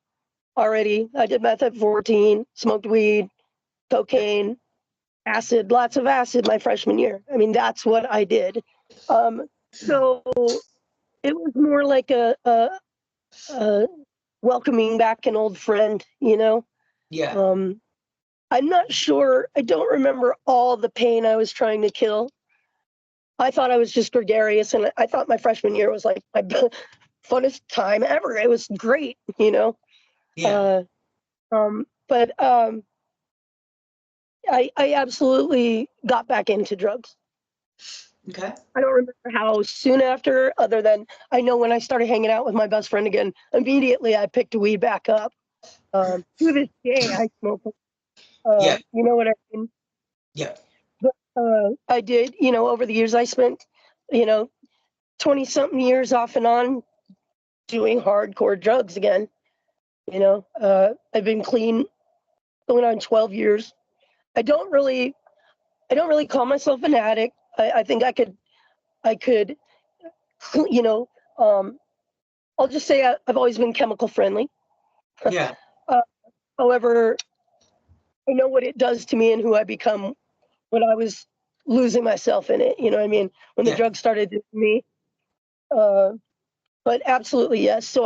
already. I did meth at 14, smoked weed, cocaine, acid, lots of acid my freshman year. I mean, that's what I did. So it was more like a welcoming back an old friend, Yeah. I'm not sure. I don't remember all the pain I was trying to kill. I thought I was just gregarious, and I thought my freshman year was like my funnest time ever. It was great, Yeah. But I absolutely got back into drugs. Okay. I don't remember how soon after, other than I know when I started hanging out with my best friend again, immediately I picked weed back up. To this day, I smoke. Yeah. You know what I mean? Yeah. But I did, over the years, I spent, 20 something years off and on doing hardcore drugs again. I've been clean going on 12 years. I don't really call myself an addict. I think I could, you know, um, I'll just say I've always been chemical friendly. Yeah. However, I know what it does to me and who I become when I was losing myself in it. You know what I mean? When the Yeah. drugs started to me. Uh, but absolutely, yes. So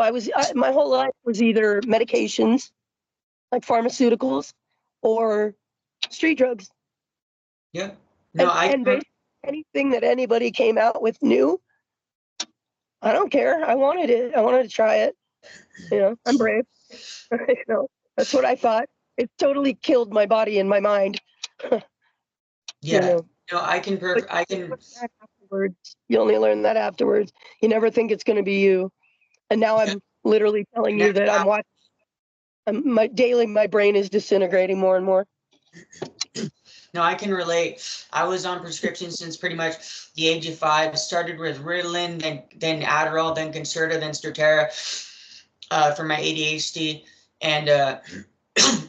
my whole life was either medications, like pharmaceuticals, or street drugs. Yeah. No, And basically anything that anybody came out with new, I don't care. I wanted it. I wanted to try it. I'm brave. That's what I thought. It totally killed my body and my mind. yeah. No, But I can. afterwards, you only learn that afterwards. You never think it's going to be you. And now Yeah. I'm literally telling you that I'm watching. My brain is disintegrating more and more. No, I can relate. I was on prescription since pretty much the age of 5. Started with Ritalin, then Adderall, then Concerta, then Strattera for my ADHD. And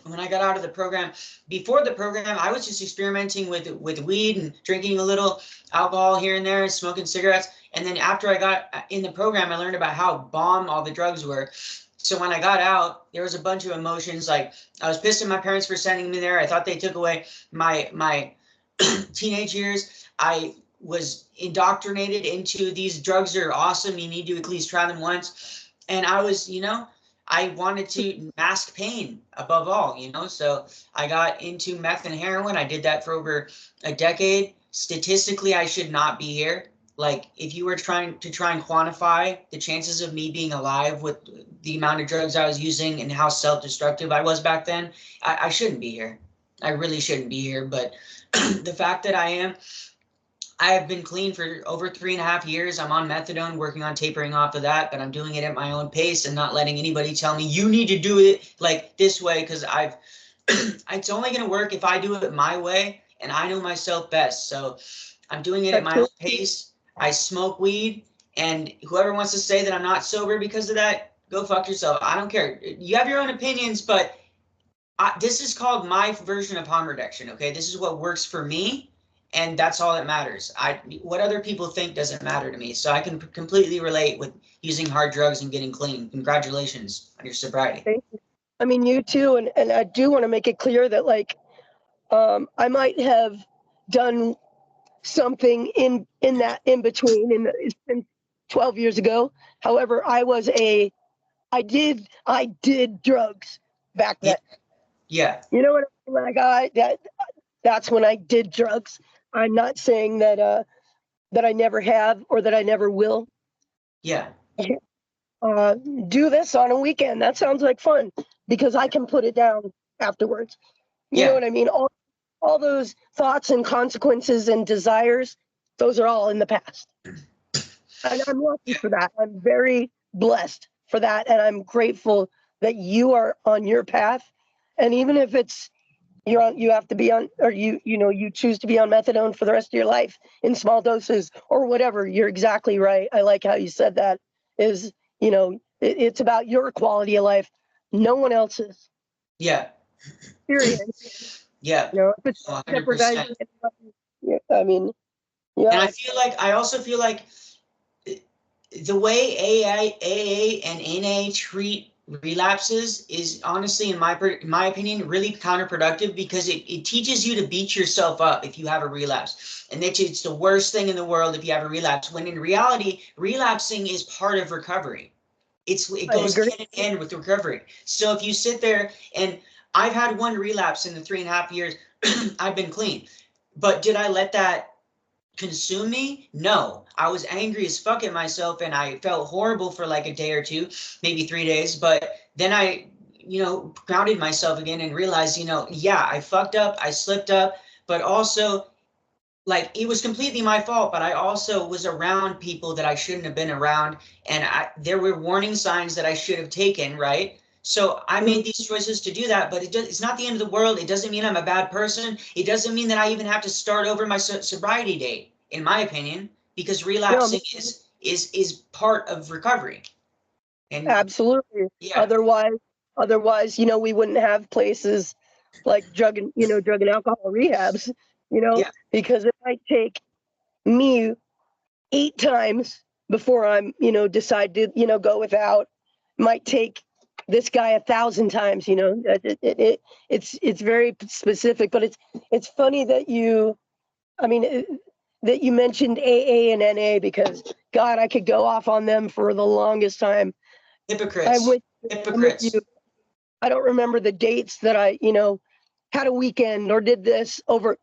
when I got out of the program, before the program, I was just experimenting with weed and drinking a little alcohol here and there, smoking cigarettes. And then after I got in the program, I learned about how bomb all the drugs were. So when I got out, there was a bunch of emotions. Like I was pissed at my parents for sending me there. I thought they took away my teenage years. I was indoctrinated into these drugs are awesome. You need to at least try them once. And I was, I wanted to mask pain above all, so I got into meth and heroin. I did that for over a decade. Statistically, I should not be here. Like, if you were trying and quantify the chances of me being alive with the amount of drugs I was using and how self-destructive I was back then, I shouldn't be here. I really shouldn't be here. But the fact that I have been clean for over 3.5 years. I'm on methadone, working on tapering off of that, but I'm doing it at my own pace and not letting anybody tell me you need to do it like this way, because it's only going to work if I do it my way, and I know myself best. So I'm doing it at my own pace. I smoke weed, and whoever wants to say that I'm not sober because of that, go fuck yourself. I don't care. You have your own opinions, but this is called my version of harm reduction, okay? This is what works for me, and that's all that matters. What other people think doesn't matter to me. So I can completely relate with using hard drugs and getting clean. Congratulations on your sobriety. Thank you. I mean, you too, and I do want to make it clear that, like, I might have done something in that in between, and it's been 12 years ago. However, I did drugs back then. Yeah. You know what I mean? Like, that's when I did drugs. I'm not saying that that I never have or that I never will. Yeah. Do this on a weekend. That sounds like fun, because I can put it down afterwards. You know what I mean? All those thoughts and consequences and desires, those are all in the past. And I'm lucky for that. I'm very blessed for that. And I'm grateful that you are on your path. And even if it's you have to be on, or you choose to be on methadone for the rest of your life in small doses or whatever, you're exactly right. I like how you said that. Is, it's about your quality of life, no one else's. Yeah. Period. Yeah. If it's 100%. jeopardizing anybody, I mean, yeah. And I also feel like the way AA and NA treat relapses is honestly, in my opinion, really counterproductive, because it teaches you to beat yourself up if you have a relapse, and that it's the worst thing in the world if you have a relapse, when in reality, relapsing is part of recovery. It goes hand in hand with recovery. So if you sit there, and I've had one relapse in the 3.5 years I've been clean, but did I let that consume me? No. I was angry as fuck at myself, and I felt horrible for like a day or two, maybe 3 days. But then I, grounded myself again and realized, yeah, I fucked up, I slipped up, but also, like, it was completely my fault. But I also was around people that I shouldn't have been around, and there were warning signs that I should have taken, right? So I made these choices to do that, but it's not the end of the world. It doesn't mean I'm a bad person. It doesn't mean that I even have to start over my sobriety date, in my opinion, because relapsing is part of recovery. And absolutely. yeah. Otherwise, we wouldn't have places like drug and alcohol rehabs, because it might take me 8 times before I'm, decide to, go without. Might take this guy 1,000 times. It's very specific, but it's funny that that you mentioned AA and NA, because God, I could go off on them for the longest time. Hypocrites. I'm with you. I don't remember the dates that I, had a weekend or did this over.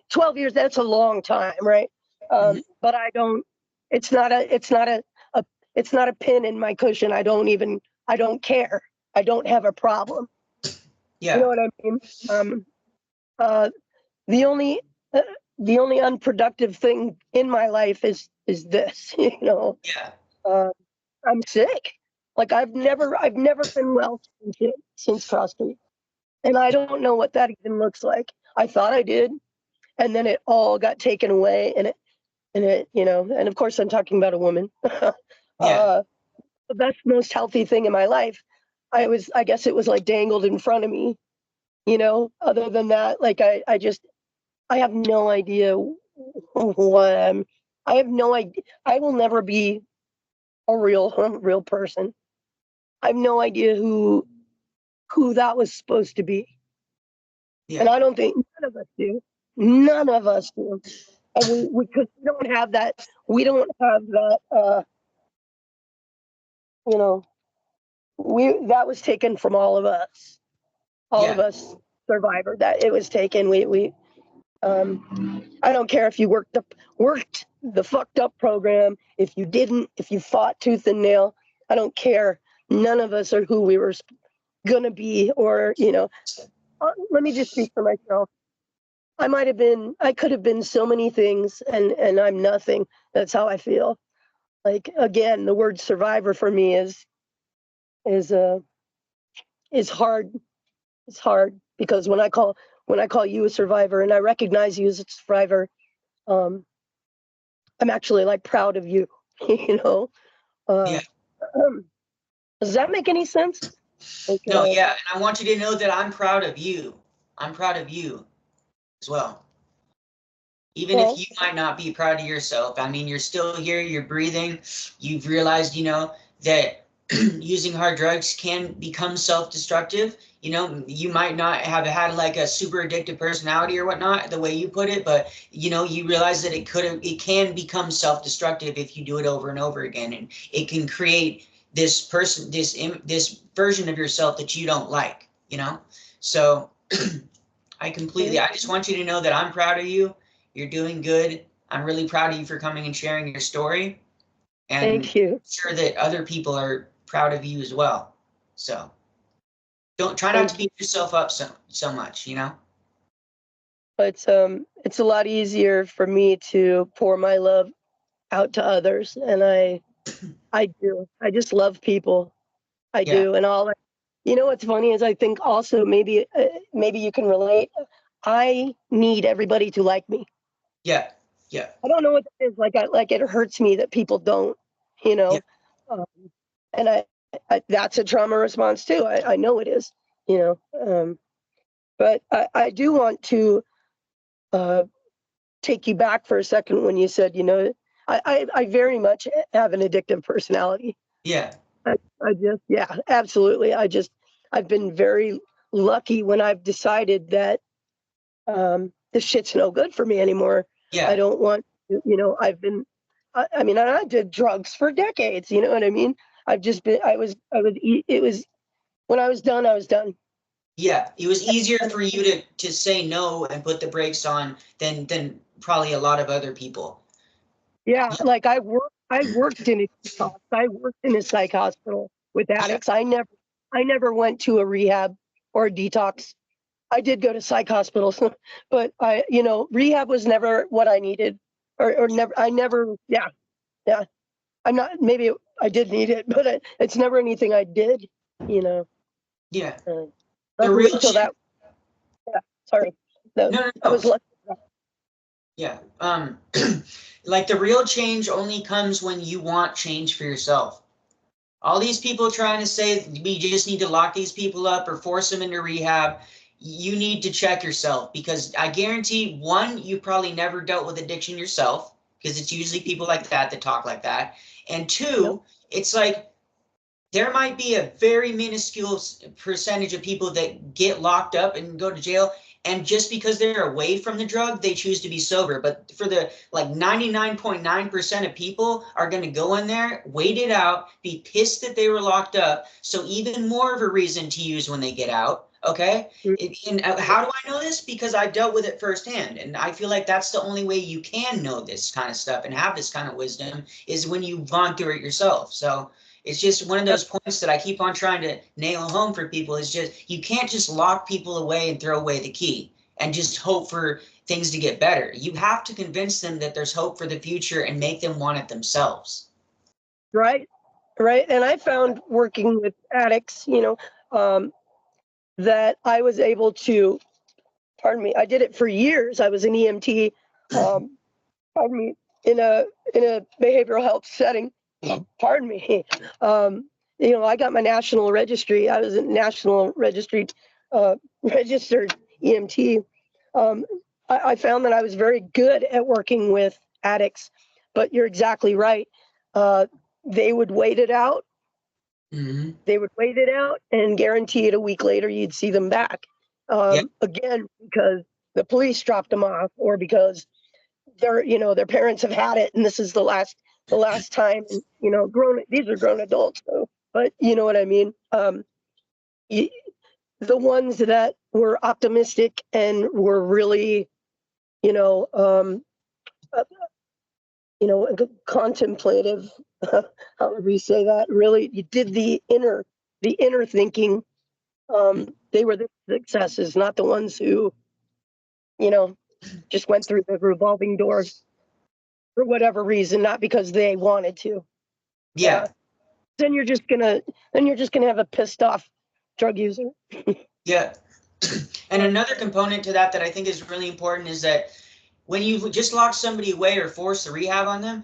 12 years, that's a long time, right? But I don't, it's not a pin in my cushion. I don't care. I don't have a problem. Yeah. You know what I mean? The only unproductive thing in my life is this, Yeah. I'm sick. Like, I've never been well since CrossCreek. And I don't know what that even looks like. I thought I did. And then it all got taken away, and and of course I'm talking about a woman. Yeah. The best, most healthy thing in my life, I guess it was like dangled in front of me, other than that, like, I have no idea what I have no idea. I will never be a real person. I have no idea who that was supposed to be. Yeah. And I don't think none of us do. None of us do. And we don't have that, you know, that was taken from all of us. All of Yeah. us survivor, that it was taken. I don't care if you worked the fucked up program, if you didn't, if you fought tooth and nail, I don't care. None of us are who we were gonna be, or, let me just speak for myself. I could have been so many things, and I'm nothing. That's how I feel. Like, again, the word survivor for me is hard. It's hard because when I call you a survivor and I recognize you as a survivor, I'm actually like proud of you. you know. Uh, Yeah. does that make any sense? Like, No, yeah, and I want you to know that I'm proud of you. I'm proud of you as well. Even if well, you might not be proud of yourself, I mean, you're still here, you're breathing. You've realized, that using hard drugs can become self-destructive. You might not have had like a super addictive personality or whatnot, the way you put it, but you realize that it can become self-destructive if you do it over and over again, and it can create this this version of yourself that you don't like. So I just want you to know that I'm proud of you. You're doing good. I'm really proud of you for coming and sharing your story. And thank you. I'm sure that other people are proud of you as well. So don't try not to Thank you. beat yourself up so much, But it's a lot easier for me to pour my love out to others, and I do. I just love people. I Yeah, do, and what's funny is I think also maybe you can relate. I need everybody to like me. yeah, yeah, I don't know what that is. Like it hurts me that people don't, you yeah, know. Um, and that's a trauma response too. I know it is, you know. But I do want to uh, take you back for a second when you said, I very much have an addictive personality. yeah, I just, yeah, absolutely. I've been very lucky when I've decided that this shit's no good for me anymore. I yeah, don't want, I mean, I did drugs for decades. You know what I mean? I've just been, it was, when I was done, I was done. yeah. It was easier for you to say no and put the brakes on than probably a lot of other people. Yeah, like I worked in a detox. I worked in a psych hospital with Yeah, addicts. I never went to a rehab or a detox. I did go to psych hospitals, but rehab was never what I needed, or never. I never. Yeah, yeah. I'm not. Maybe I did need it, but it's never anything I did. You know. yeah. Uh, The luckily, real till change. that. Yeah. Sorry. No, No, no, I no. was lucky. Yeah. Like the real change only comes when you want change for yourself. All these people trying to say we just need to lock these people up or force them into rehab, you need to check yourself, because I guarantee, one, you probably never dealt with addiction yourself, because it's usually people like that talk like that. And Nope. two, it's like there might be a very minuscule percentage of people that get locked up and go to jail, and just because they're away from the drug they choose to be sober. But for the like 99.9% of people are going to go in there, wait it out, be pissed that they were locked up, so even more of a reason to use when they get out. Okay. Mm, And how do I know this? Because I've dealt with it firsthand, and I feel like that's the only way you can know this kind of stuff and have this kind of wisdom, is when you've gone through it yourself. So it's just one of yep. those points that I keep on trying to nail home for people, is just you can't just lock people away and throw away the key and just hope for things to get better. You have to convince them that there's hope for the future and make them want it themselves. Right. Right. And I found working with addicts, that I was able to. Pardon me. I did it for years. I was an EMT. Um, pardon me. In a behavioral health setting. Pardon me. I got my national registry. I was a national registry registered EMT. Um, I found that I was very good at working with addicts, but you're exactly right. Uh, they would wait it out. Mm-hmm. They would wait it out and guarantee it a week later you'd see them back. Yeah. Again, because the police dropped them off, or because their parents have had it, and this is the last time. And, these are grown adults, though. But you know what I mean. The ones that were optimistic and were really, uh, contemplative, however you say that. Really, you did the inner thinking. They were the successes, not the ones who, just went through the revolving door for whatever reason, not because they wanted to. Yeah. Then you're just gonna have a pissed off drug user. Yeah. And another component to that I think is really important is that when you just lock somebody away or force the rehab on them,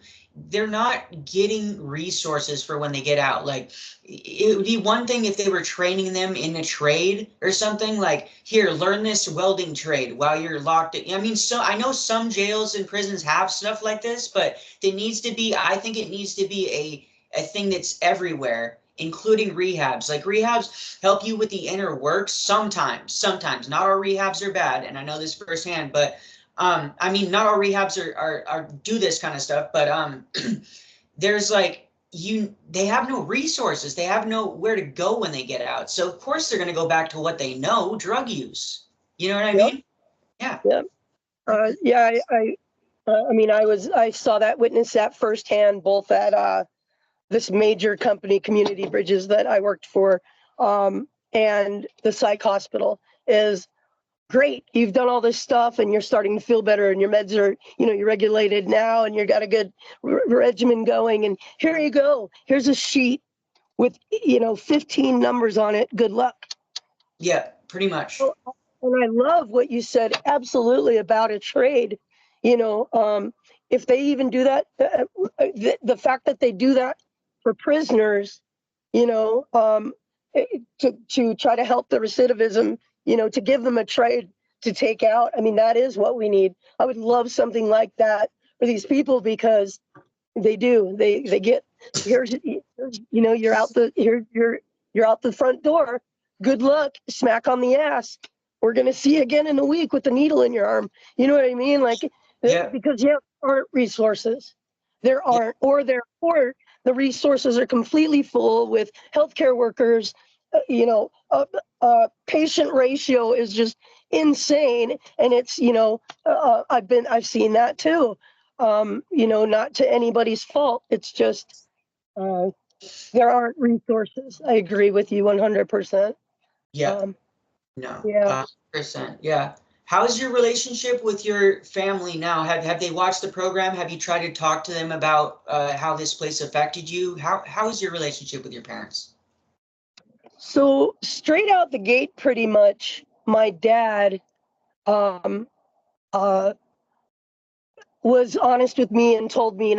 they're not getting resources for when they get out. Like, it would be one thing if they were training them in a trade or something, like, here, learn this welding trade while you're locked in. I mean, so I know some jails and prisons have stuff like this, but I think it needs to be a thing that's everywhere, including rehabs. Like, rehabs help you with the inner work sometimes. Not all rehabs are bad, and I know this firsthand, but I mean, not all rehabs are do this kind of stuff, but there's like they have no resources. They have nowhere to go when they get out. So of course they're going to go back to what they know, drug use. You know what I mean? Yeah. Yep. Yeah. I saw that, witnessed that firsthand, both at this major company, Community Bridges, that I worked for, and the psych hospital. Is great. You've done all this stuff and you're starting to feel better, and your meds are, you're regulated now, and you've got a good regimen going. And here you go. Here's a sheet with, 15 numbers on it. Good luck. Yeah, pretty much. And I love what you said absolutely about a trade. If they even do that, the fact that they do that for prisoners, to try to help the recidivism, to give them a trade to take out. I mean, that is what we need. I would love something like that for these people, because they do. They get, here's you're out you're out the front door. Good luck. Smack on the ass. We're gonna see you again in a week with the needle in your arm. You know what I mean? Like, yeah. Because there aren't resources. There aren't, or the resources are completely full with healthcare workers. Patient ratio is just insane, and it's I've seen that too. Not to anybody's fault. It's just there aren't resources. I agree with you 100%. Yeah. No. Yeah. 100%. Yeah. How's your relationship with your family now? Have they watched the program? Have you tried to talk to them about how this place affected you? How is your relationship with your parents? So straight out the gate, pretty much, my dad was honest with me and told me,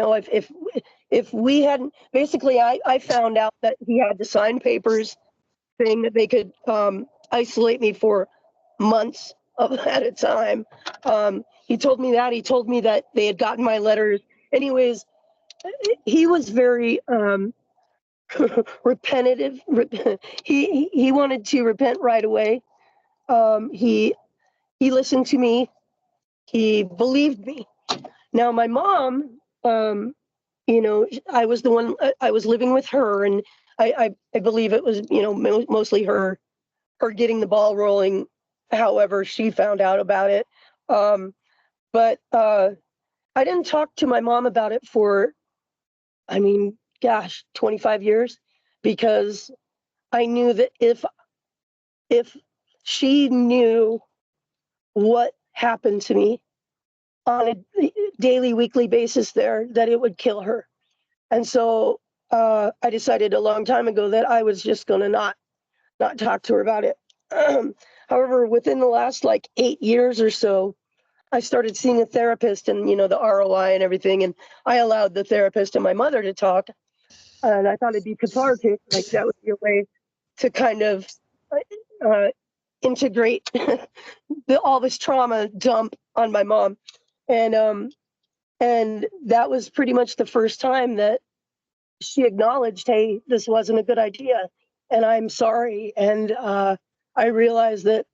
if we hadn't, basically, I found out that he had to sign papers saying that they could isolate me for months at a time. He told me that. He told me that they had gotten my letters. Anyways, he was very repentative. He wanted to repent right away. He listened to me. He believed me. Now my mom, I was the one. I was living with her, and I believe it was mostly her getting the ball rolling. However, she found out about it. But I didn't talk to my mom about it for, 25 years, because I knew that if she knew what happened to me on a daily, weekly basis there, that it would kill her. And so I decided a long time ago that I was just going to not talk to her about it. However, within the last 8 years or so, I started seeing a therapist, and the ROI and everything, and I allowed the therapist and my mother to talk, and I thought it'd be cathartic. Like, that would be a way to kind of uh, integrate all this trauma dump on my mom, and that was pretty much the first time that she acknowledged, hey, this wasn't a good idea, and I'm sorry. And I realized that,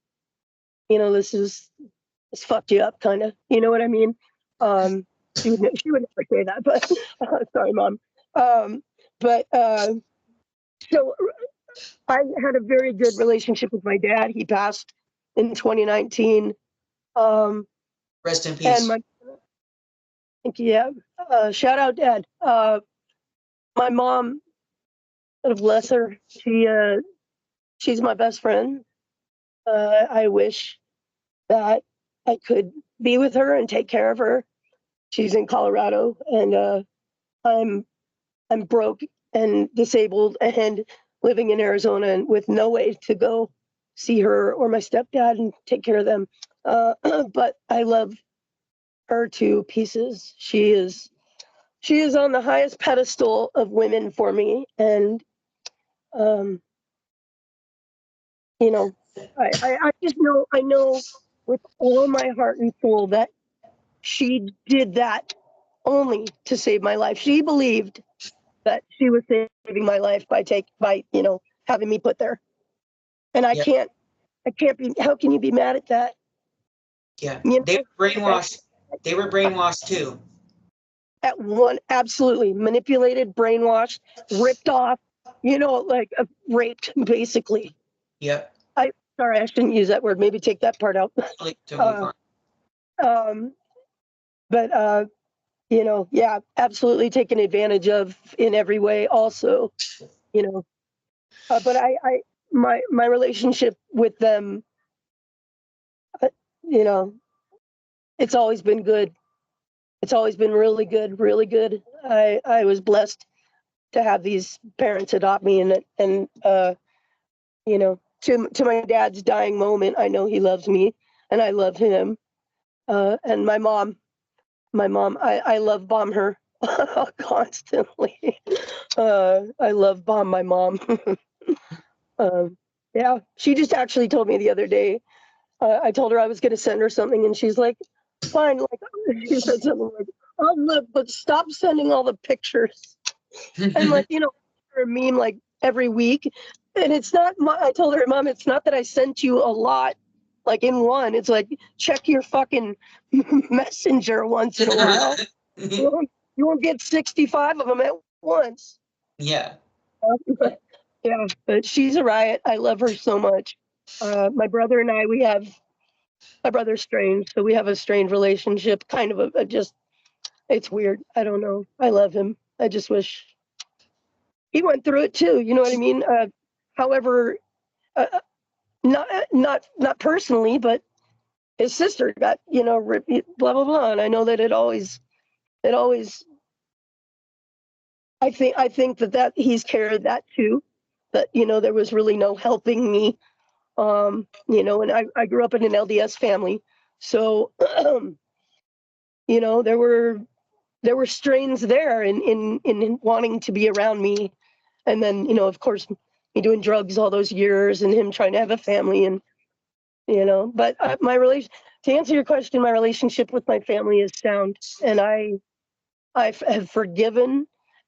this fucked you up, kind of. You know what I mean? She would never say that, but sorry, Mom. But so I had a very good relationship with my dad. He passed in 2019. Rest in And peace. yeah, shout out Dad. My mom, God bless her, she's my best friend. I wish that I could be with her and take care of her. She's in Colorado, and I'm broke and disabled and living in Arizona and with no way to go see her or my stepdad and take care of them. But I love her to pieces. She is on the highest pedestal of women for me, and um, you know, I just know, I know with all my heart and soul that she did that only to save my life. She believed that she was saving my life by having me put there. And I Yeah. can't be, how can you be mad at that? Yeah. You They know, were brainwashed. They were brainwashed too. at one, absolutely manipulated, brainwashed, ripped off, like raped basically. Yep. Sorry, I shouldn't use that word. Maybe take that part out. Totally fine. Um, but yeah, absolutely taken advantage of in every way also, but my relationship with them, uh, you know, it's always been good. It's always been really good, really good. I was blessed to have these parents adopt me, and to my dad's dying moment, I know he loves me and I love him. And my mom, I love bomb her constantly. I love bomb my mom. Yeah, she just actually told me the other day. I told her I was going to send her something, and she's like, "Fine." Like she said something like, "Oh look, but stop sending all the pictures." And like a meme like every week, and it's not. I told her, "Mom, it's not that I sent you a lot." Like in one, it's like check your fucking messenger once in a while. You won't get 65 of them at once. Yeah. Yeah, but she's a riot. I love her so much. My brother and I, my brother's strange, so we have a strained relationship. Kind of it's weird. I don't know. I love him. I just wish he went through it too. You know what I mean? However, not personally, but his sister got blah blah blah, and I know that it always. I think that he's carried that too. But there was really no helping me. And I grew up in an LDS family, so there were strains there in wanting to be around me, and then of course me doing drugs all those years and him trying to have a family, and but my relation to answer your question, my relationship with my family is sound, and I have forgiven,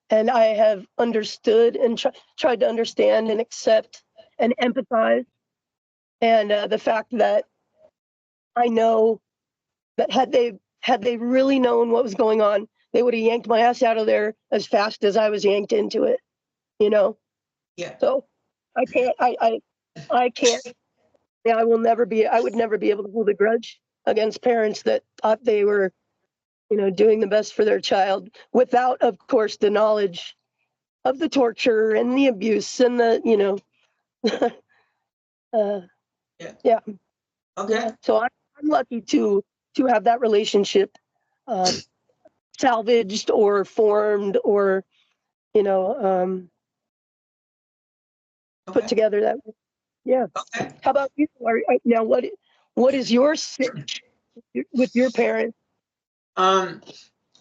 and I have understood and tried to understand and accept and empathize, and the fact that I know that had they really known what was going on, they would have yanked my ass out of there as fast as I was yanked into it. Yeah. So I can't. I can't. Yeah, I will never be. I would never be able to hold a grudge against parents that thought they were, doing the best for their child without, of course, the knowledge of the torture and the abuse and the, Yeah. yeah. Okay. Yeah. So I'm lucky to have that relationship salvaged or formed or put together that way. Yeah. Okay. How about you? Now what is your sitch with your parents?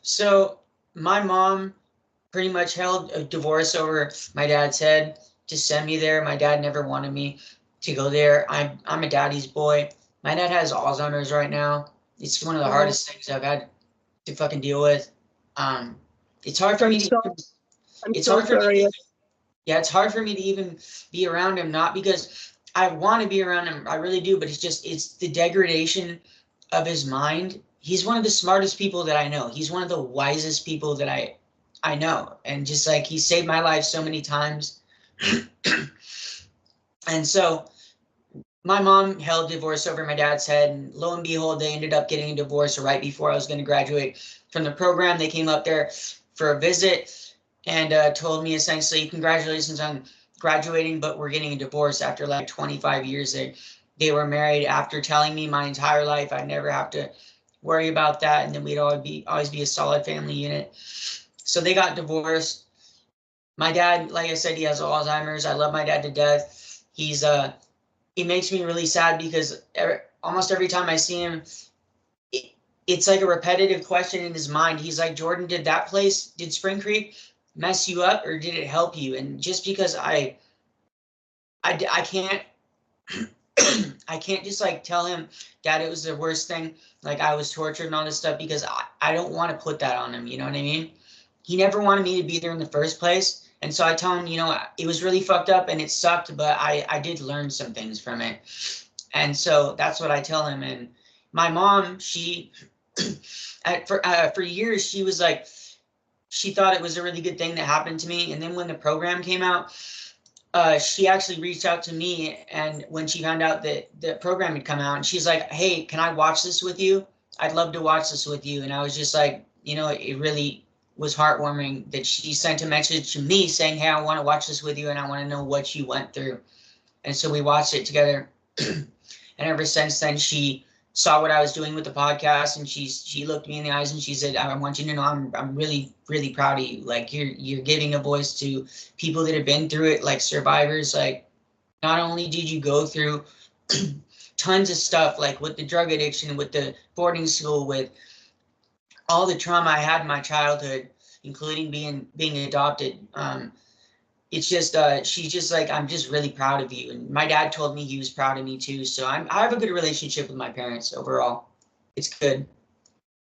So my mom pretty much held a divorce over my dad's head to send me there. My dad never wanted me to go there. I'm a daddy's boy. My dad has Alzheimer's right now. It's one of the hardest things I've had to fucking deal with. It's hard for me to. I'm It's so hard for me sorry. to. Yeah, it's hard for me to even be around him. Not because I want to be around him. I really do, but it's the degradation of his mind he's one of the smartest people that I know. He's one of the wisest people that I know. And just like, he saved my life so many times. And so my mom held divorce over my dad's head, and lo and behold, they ended up getting a divorce right before I was going to graduate from the program. They came up there for a visit and told me essentially, congratulations on graduating, but we're getting a divorce after like 25 years. They were married, after telling me my entire life I'd never have to worry about that, and then we'd always be a solid family unit. So they got divorced. My dad, like I said, he has Alzheimer's. I love my dad to death. He makes me really sad because almost every time I see him, it's like a repetitive question in his mind. He's like, Jordan, did Spring Creek mess you up, or did it help you? And just because I can't I can't just like tell him, Dad, it was the worst thing, like I was tortured and all this stuff, because I don't want to put that on him, you know what I mean? He never wanted me to be there in the first place. And so I tell him, it was really fucked up and it sucked, but I did learn some things from it. And so that's what I tell him. And my mom, she, for years, she was like, she thought it was a really good thing that happened to me. And then when the program came out, she actually reached out to me, and when she found out that the program had come out, and she's like, hey, can I watch this with you? I'd love to watch this with you. And I was just like, it really was heartwarming that she sent a message to me saying, hey, I want to watch this with you, and I want to know what you went through. And so we watched it together. And ever since then, she saw what I was doing with the podcast, and she looked me in the eyes and she said, I want you to know I'm really, really proud of you. Like, you're giving a voice to people that have been through it, like survivors. Like, not only did you go through tons of stuff, like with the drug addiction, with the boarding school, with all the trauma I had in my childhood, including being adopted. It's just she's just like, I'm just really proud of you. And my dad told me he was proud of me too. So I have a good relationship with my parents overall. It's good.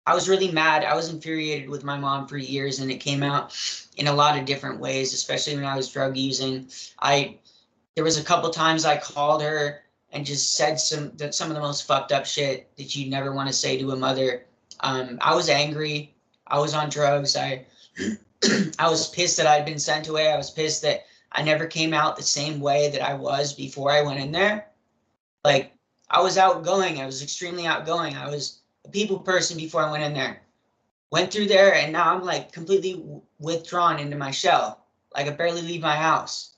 I was really mad. I was infuriated with my mom for years, and it came out in a lot of different ways, especially when I was drug using. There was a couple times I called her and just said some of the most fucked up shit that you'd never want to say to a mother. I was angry. I was on drugs. I was pissed that I'd been sent away. I was pissed that I never came out the same way that I was before I went in there. Like, I was outgoing. I was extremely outgoing. I was a people person before I went in there. Went through there, and now I'm like completely withdrawn into my shell. Like, I barely leave my house.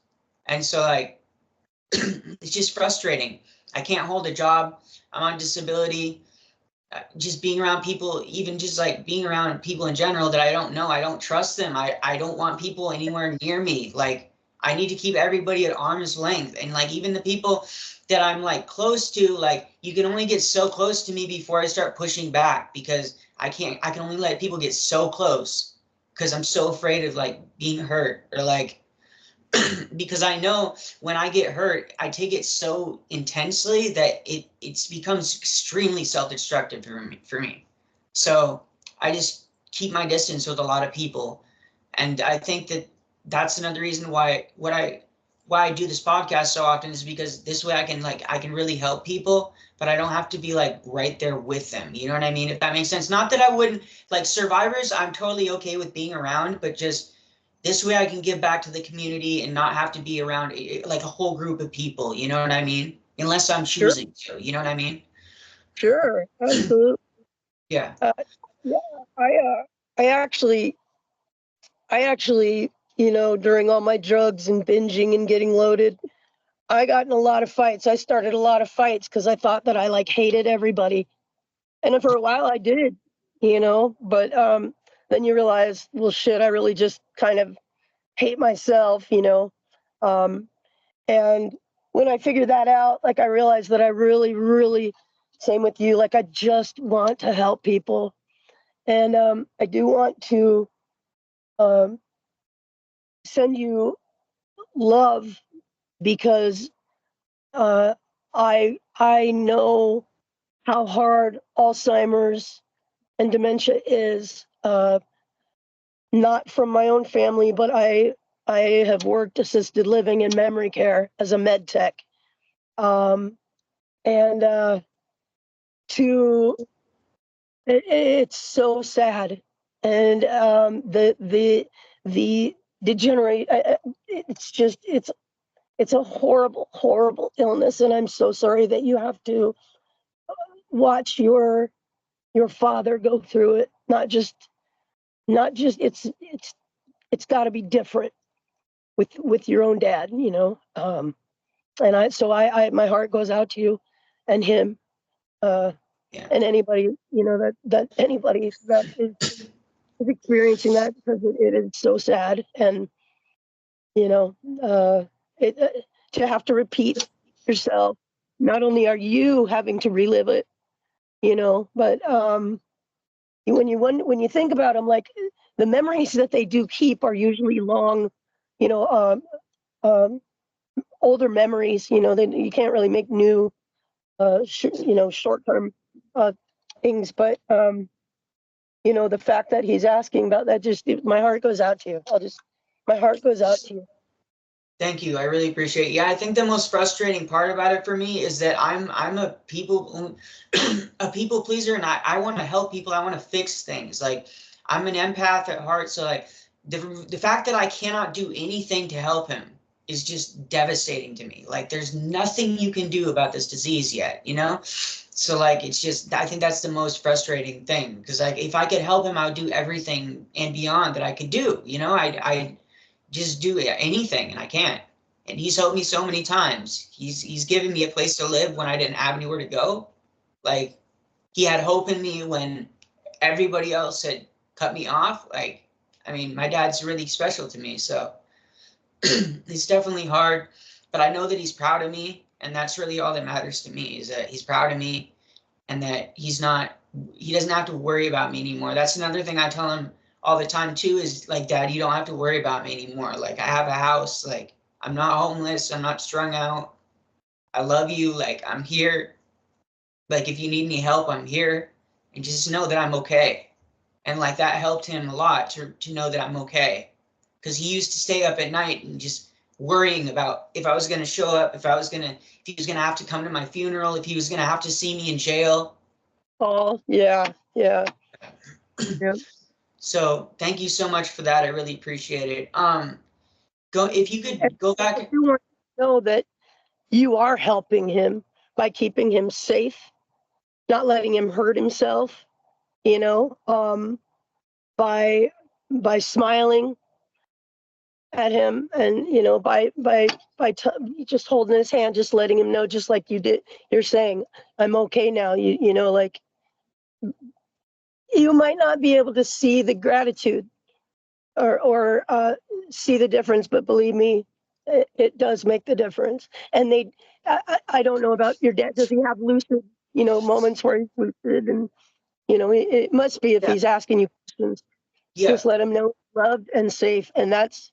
And so, like, it's just frustrating. I can't hold a job. I'm on disability. Just being around people, even just like being around people in general that I don't know, I don't trust them. I don't want people anywhere near me. Like, I need to keep everybody at arm's length. And like, even the people that I'm like close to, like, you can only get so close to me before I start pushing back, because I can only let people get so close because I'm so afraid of like being hurt, or like, because I know when I get hurt, I take it so intensely that it becomes extremely self-destructive for me. So I just keep my distance with a lot of people. And I think that that's another reason why I do this podcast so often, is because this way I can really help people, but I don't have to be like right there with them. You know what I mean? If that makes sense. Not that I wouldn't, like, survivors, I'm totally okay with being around, but just this way I can give back to the community and not have to be around like a whole group of people. You know what I mean? Unless I'm choosing to. You know what I mean? Sure, absolutely. Yeah. Yeah, I actually, during all my drugs and binging and getting loaded, I got in a lot of fights. I started a lot of fights because I thought that I like hated everybody. And for a while I did, but then you realize, well, shit, I really just kind of hate myself. Um, and when I figured that out, like, I realized that I really, really, same with you, like, I just want to help people. And I do want to um, send you love, because I know how hard Alzheimer's and dementia is. Not from my own family, but I have worked assisted living and memory care as a med tech, and to It's so sad. And the degenerate, it's just, it's a horrible, horrible illness. And I'm so sorry that you have to watch your father go through it. Not just it's got to be different with your own dad, you know. And I my heart goes out to you and him, Yeah. and anybody, you know, that anybody that is experiencing that, because it is so sad. And you know, it to have to repeat yourself. Not only are you having to relive it, you know, but when you think about them, like the memories that they do keep are usually long, you know, um, older memories. You know, that you can't really make new, you know, short term things. But you know, the fact that he's asking about that, my heart goes out to you. My heart goes out to you. Thank you. I really appreciate it. Yeah, I think the most frustrating part about it for me is that I'm a people a people pleaser, and I want to help people. I want to fix things. Like, I'm an empath at heart, so like the fact that I cannot do anything to help him is just devastating to me. Like, there's nothing you can do about this disease yet, you know? So like, it's just, I think that's the most frustrating thing, because like if I could help him, I would do everything and beyond that I could do, you know? I just do anything, and I can't. And he's helped me so many times. He's given me a place to live when I didn't have anywhere to go. Like, he had hope in me when everybody else had cut me off. Like, I mean, my dad's really special to me, so it's definitely hard. But I know that he's proud of me, and that's really all that matters to me, is that he's proud of me, and that he doesn't have to worry about me anymore. That's another thing I tell him all the time too, is like, Dad, you don't have to worry about me anymore. Like, I have a house, like, I'm not homeless, I'm not strung out. I love you, like, I'm here. Like, if you need any help, I'm here. And just know that I'm okay. And like, that helped him a lot to know that I'm okay. Because he used to stay up at night and just worrying about if I was going to show up, if he was going to have to come to my funeral, if he was going to have to see me in jail. Oh, yeah, yeah. Yeah. So thank you so much for that. I really appreciate it. If you could go I back. do want to know that you are helping him by keeping him safe, not letting him hurt himself, you know, by smiling at him, and you know, just holding his hand, just letting him know, just like you did. You're saying, I'm okay now. You know, like, you might not be able to see the gratitude or see the difference, but believe me, it does make the difference. And I don't know about your dad. Does he have lucid, you know, moments where he's lucid? And you know, it must be, if Yeah. he's asking you questions. Yeah. Just let him know loved and safe, and that's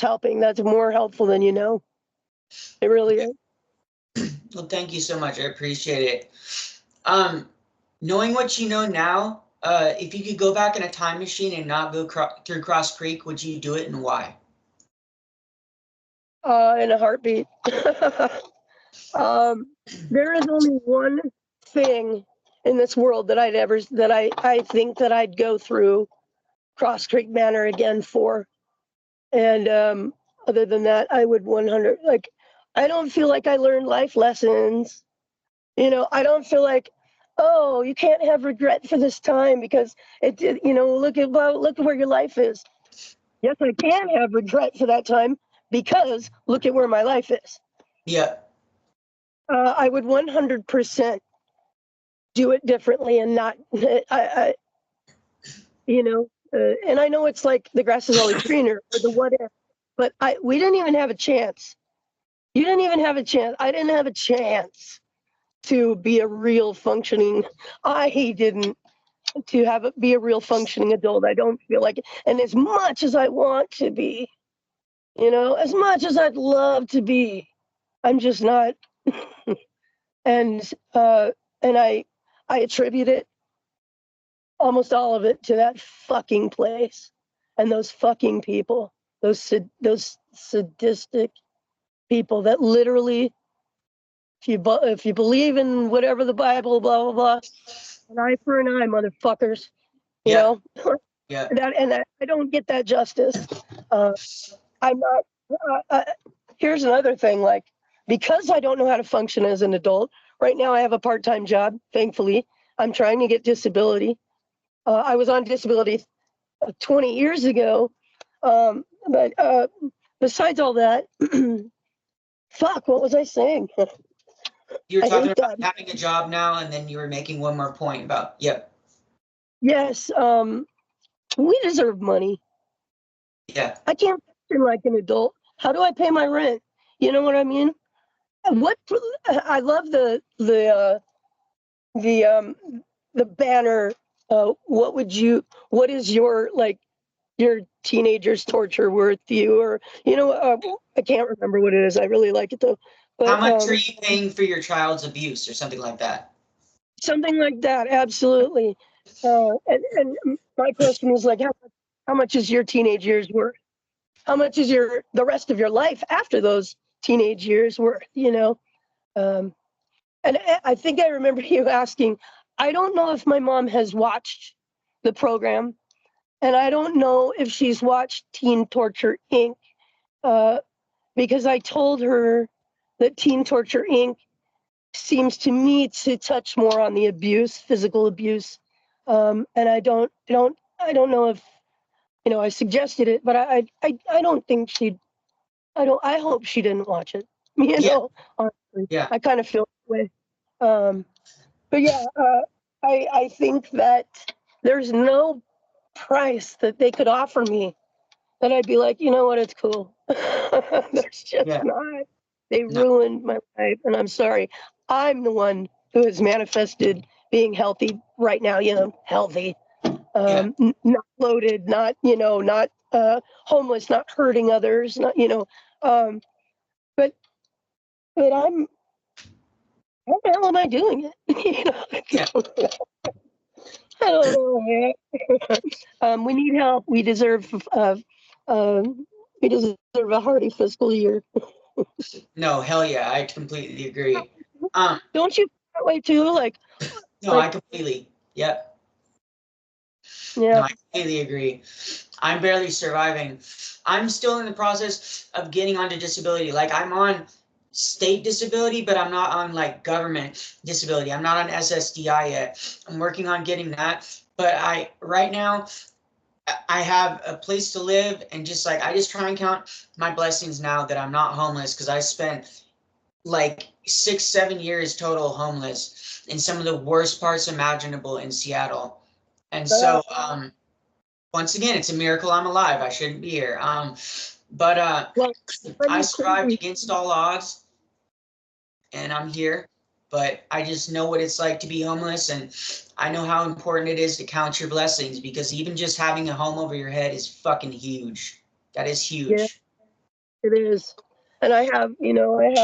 helping. That's more helpful than you know. It really is. Well, thank you so much. I appreciate it. Knowing what you know now, if you could go back in a time machine and not go through Cross Creek, would you do it, and why? In a heartbeat. There is only one thing in this world that I think that I'd go through Cross Creek Manor again for. And other than that, I would 100, like, I don't feel like I learned life lessons. You know, I don't feel like, oh, you can't have regret for this time because it did, you know, look at where your life is. Yes, I can have regret for that time because look at where my life is. Yeah. I would 100% do it differently and not, you know, and I know it's like the grass is always greener, or the what if, but we didn't even have a chance. You didn't even have a chance. I didn't have a chance to be a real functioning. I didn't be a real functioning adult. I don't feel like it. And as much as I want to be, you know, as much as I'd love to be, I'm just not. and and I attribute it, almost all of it, to that fucking place and those fucking people, those sadistic people that literally, if you believe in whatever the Bible, blah blah blah, An eye for an eye, motherfuckers. You Yeah. know, Yeah. I don't get that justice. I'm not. Here's another thing, like, because I don't know how to function as an adult. Right now, I have a part-time job. Thankfully, I'm trying to get disability. I was on disability 20 years ago, but besides all that, fuck, what was I saying? You were I talking hate about that. having a job now, and then you were making one more point about, yep. Yes, we deserve money. Yeah. I can't function like an adult. How do I pay my rent? You know what I mean? What I love the banner. What is your, like, your teenager's torture worth you, or I can't remember what it is. I really like it though. How But much are you paying for your child's abuse or something like that? something like that, absolutely. And my question is, like, how much is your teenage years worth? How much is the rest of your life after those teenage years worth? And I think I remember you asking. I don't know if my mom has watched the program, and I don't know if she's watched Teen Torture Inc. Because I told her that Teen Torture Inc. seems to me to touch more on the abuse, physical abuse, and I don't know if I suggested it, but I don't think she. I hope she didn't watch it. Yeah. Honestly, Yeah. I kind of feel that way. But yeah, I think that there's no price that they could offer me that I'd be like, you know what, it's cool. There's just Yeah. not. They No. ruined my life, and I'm sorry. I'm the one who has manifested being healthy right now. Healthy, Yeah. not loaded, not homeless, not hurting others, not um, but I'm. How the hell am I doing it? Yeah. I don't know, man. We need help. We deserve a hearty fiscal year. No, hell yeah, I completely agree. Don't you feel that way too? No, Like, I completely, yep. No, yeah. I completely agree. I'm barely surviving. I'm still in the process of getting onto disability. Like, I'm on state disability, but I'm not on, like, government disability. I'm not on SSDI yet. I'm working on getting that. But right now, I have a place to live, and just like, I just try and count my blessings now that I'm not homeless, because I spent like 6-7 years total homeless in some of the worst parts imaginable in Seattle. And Uh, so, once again, it's a miracle I'm alive. I shouldn't be here. But well, I I'm survived crazy. against all odds, and I'm here. But I just know what it's like to be homeless, and I know how important it is to count your blessings, because even just having a home over your head is fucking huge. That is Yeah, huge. it is. And I have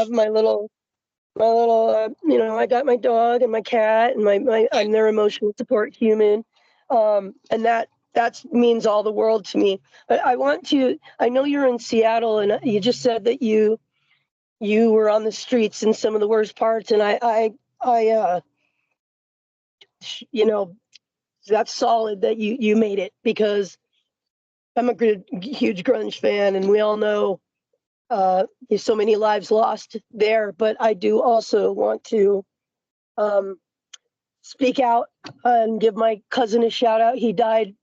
my little, I got my dog and my cat and I'm their emotional support human. And that means all the world to me. But I know you're in Seattle, and you just said that you were on the streets in some of the worst parts. And you know, that's solid that you made it, because I'm a huge grunge fan, and we all know there's so many lives lost there. But I do also want to um, speak out and give my cousin a shout out. He died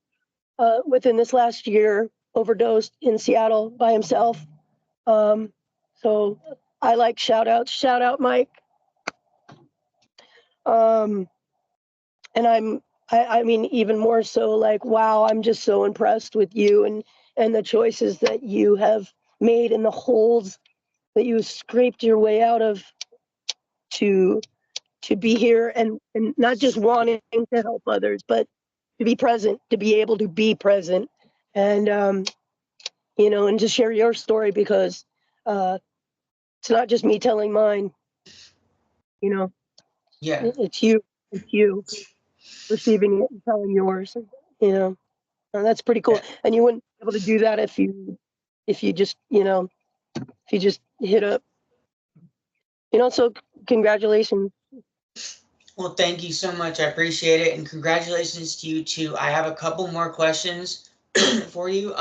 within this last year, overdosed in Seattle by himself. So I like shout outs. Shout out, Mike. Um, and I mean, even more so, like, wow, I'm just so impressed with you and the choices that you have made, and the holes that you scraped your way out of to be here, and not just wanting to help others, but to be present, to be able to be present, and and to share your story, because uh, it's not just me telling mine. You know, Yeah. it's you receiving it and telling yours. You know, and that's pretty cool. Yeah. And you wouldn't be able to do that if you just hit up. So congratulations. Well, thank you so much. I appreciate it. And congratulations to you too. I have a couple more questions for you.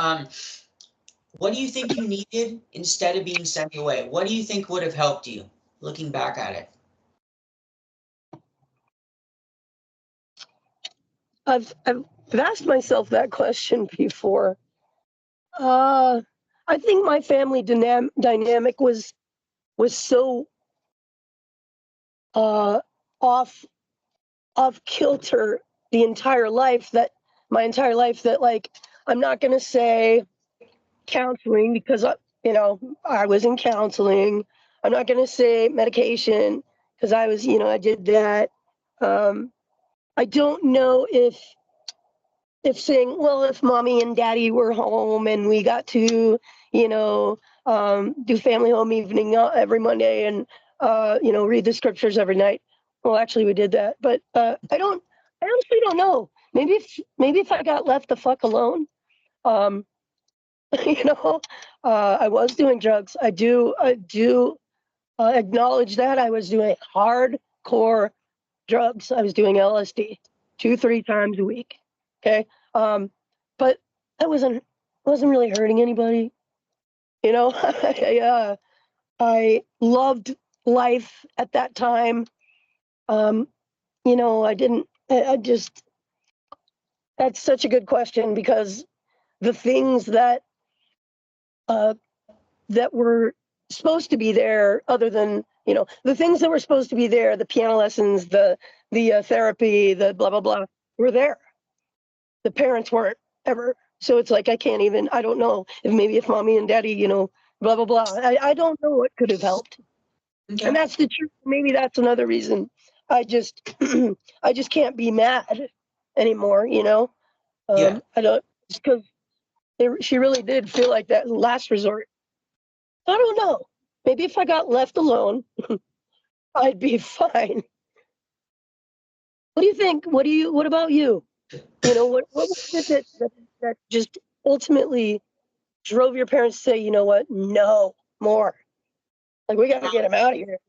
What do you think you needed instead of being sent away? What do you think would have helped you looking back at it? I've asked myself that question before. I think my family dynamic was so off kilter the entire life that like I'm not gonna say counseling because I was in counseling. I'm not gonna say medication because I was I did that. I don't know if saying, well, if mommy and daddy were home and we got to, do family home evening every Monday and, read the scriptures every night. Well, actually, we did that, but I honestly don't know. Maybe if I got left the fuck alone, um, I was doing drugs. I do acknowledge that I was doing hardcore drugs. I was doing LSD 2-3 times a week. Okay. But that wasn't really hurting anybody. I loved life at that time. I didn't, I just, that's such a good question because the things uh, that were supposed to be there, other than, the things that were supposed to be there, the piano lessons, the therapy, the blah, blah, blah, were there. The parents weren't ever. So it's like, I don't know if mommy and daddy, blah, blah, blah. I don't know what could have helped. Okay. And that's the truth. Maybe that's another reason I just, I just can't be mad anymore, Yeah. I don't, because she really did feel like that last resort. I don't know. Maybe if I got left alone, I'd be fine. What do you think? What about you? What was it that just ultimately drove your parents to say, you know what, no more? Like, we got to get him out of here,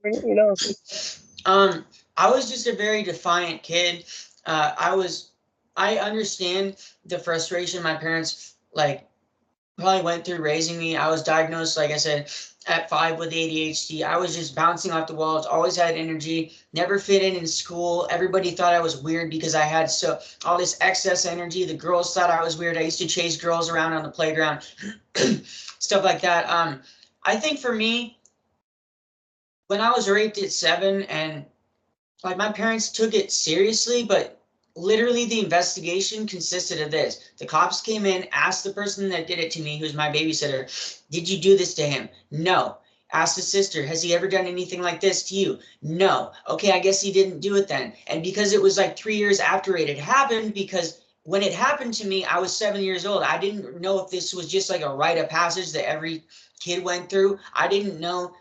I was just a very defiant kid. I understand the frustration my parents probably went through raising me. I was diagnosed, like I said, at 5 with ADHD. I was just bouncing off the walls, always had energy, never fit in school. Everybody thought I was weird because I had all this excess energy. The girls thought I was weird. I used to chase girls around on the playground, stuff like that. I think for me, when I was raped at 7, and my parents took it seriously, but literally the investigation consisted of this. The cops came in, asked the person that did it to me, who's my babysitter, did you do this to him? No. Asked his sister, has he ever done anything like this to you? No. Okay, I guess he didn't do it then. And because it was 3 years after it had happened, because when it happened to me, I was 7 years old. I didn't know if this was just a rite of passage that every kid went through. I didn't know,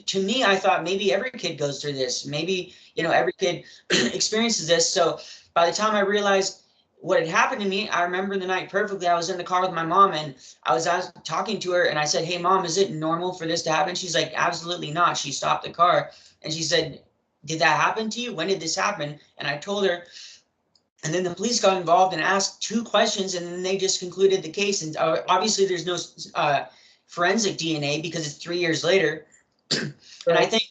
to me, I thought maybe every kid goes through this. Maybe, every kid experiences this. So by the time I realized what had happened to me, I remember the night perfectly. I was in the car with my mom and I was talking to her and I said, hey mom, is it normal for this to happen? She's like, absolutely not. She stopped the car and she said, did that happen to you? When did this happen? And I told her, and then the police got involved and asked 2 questions and then they just concluded the case. And obviously there's no forensic DNA because it's 3 years later. And I think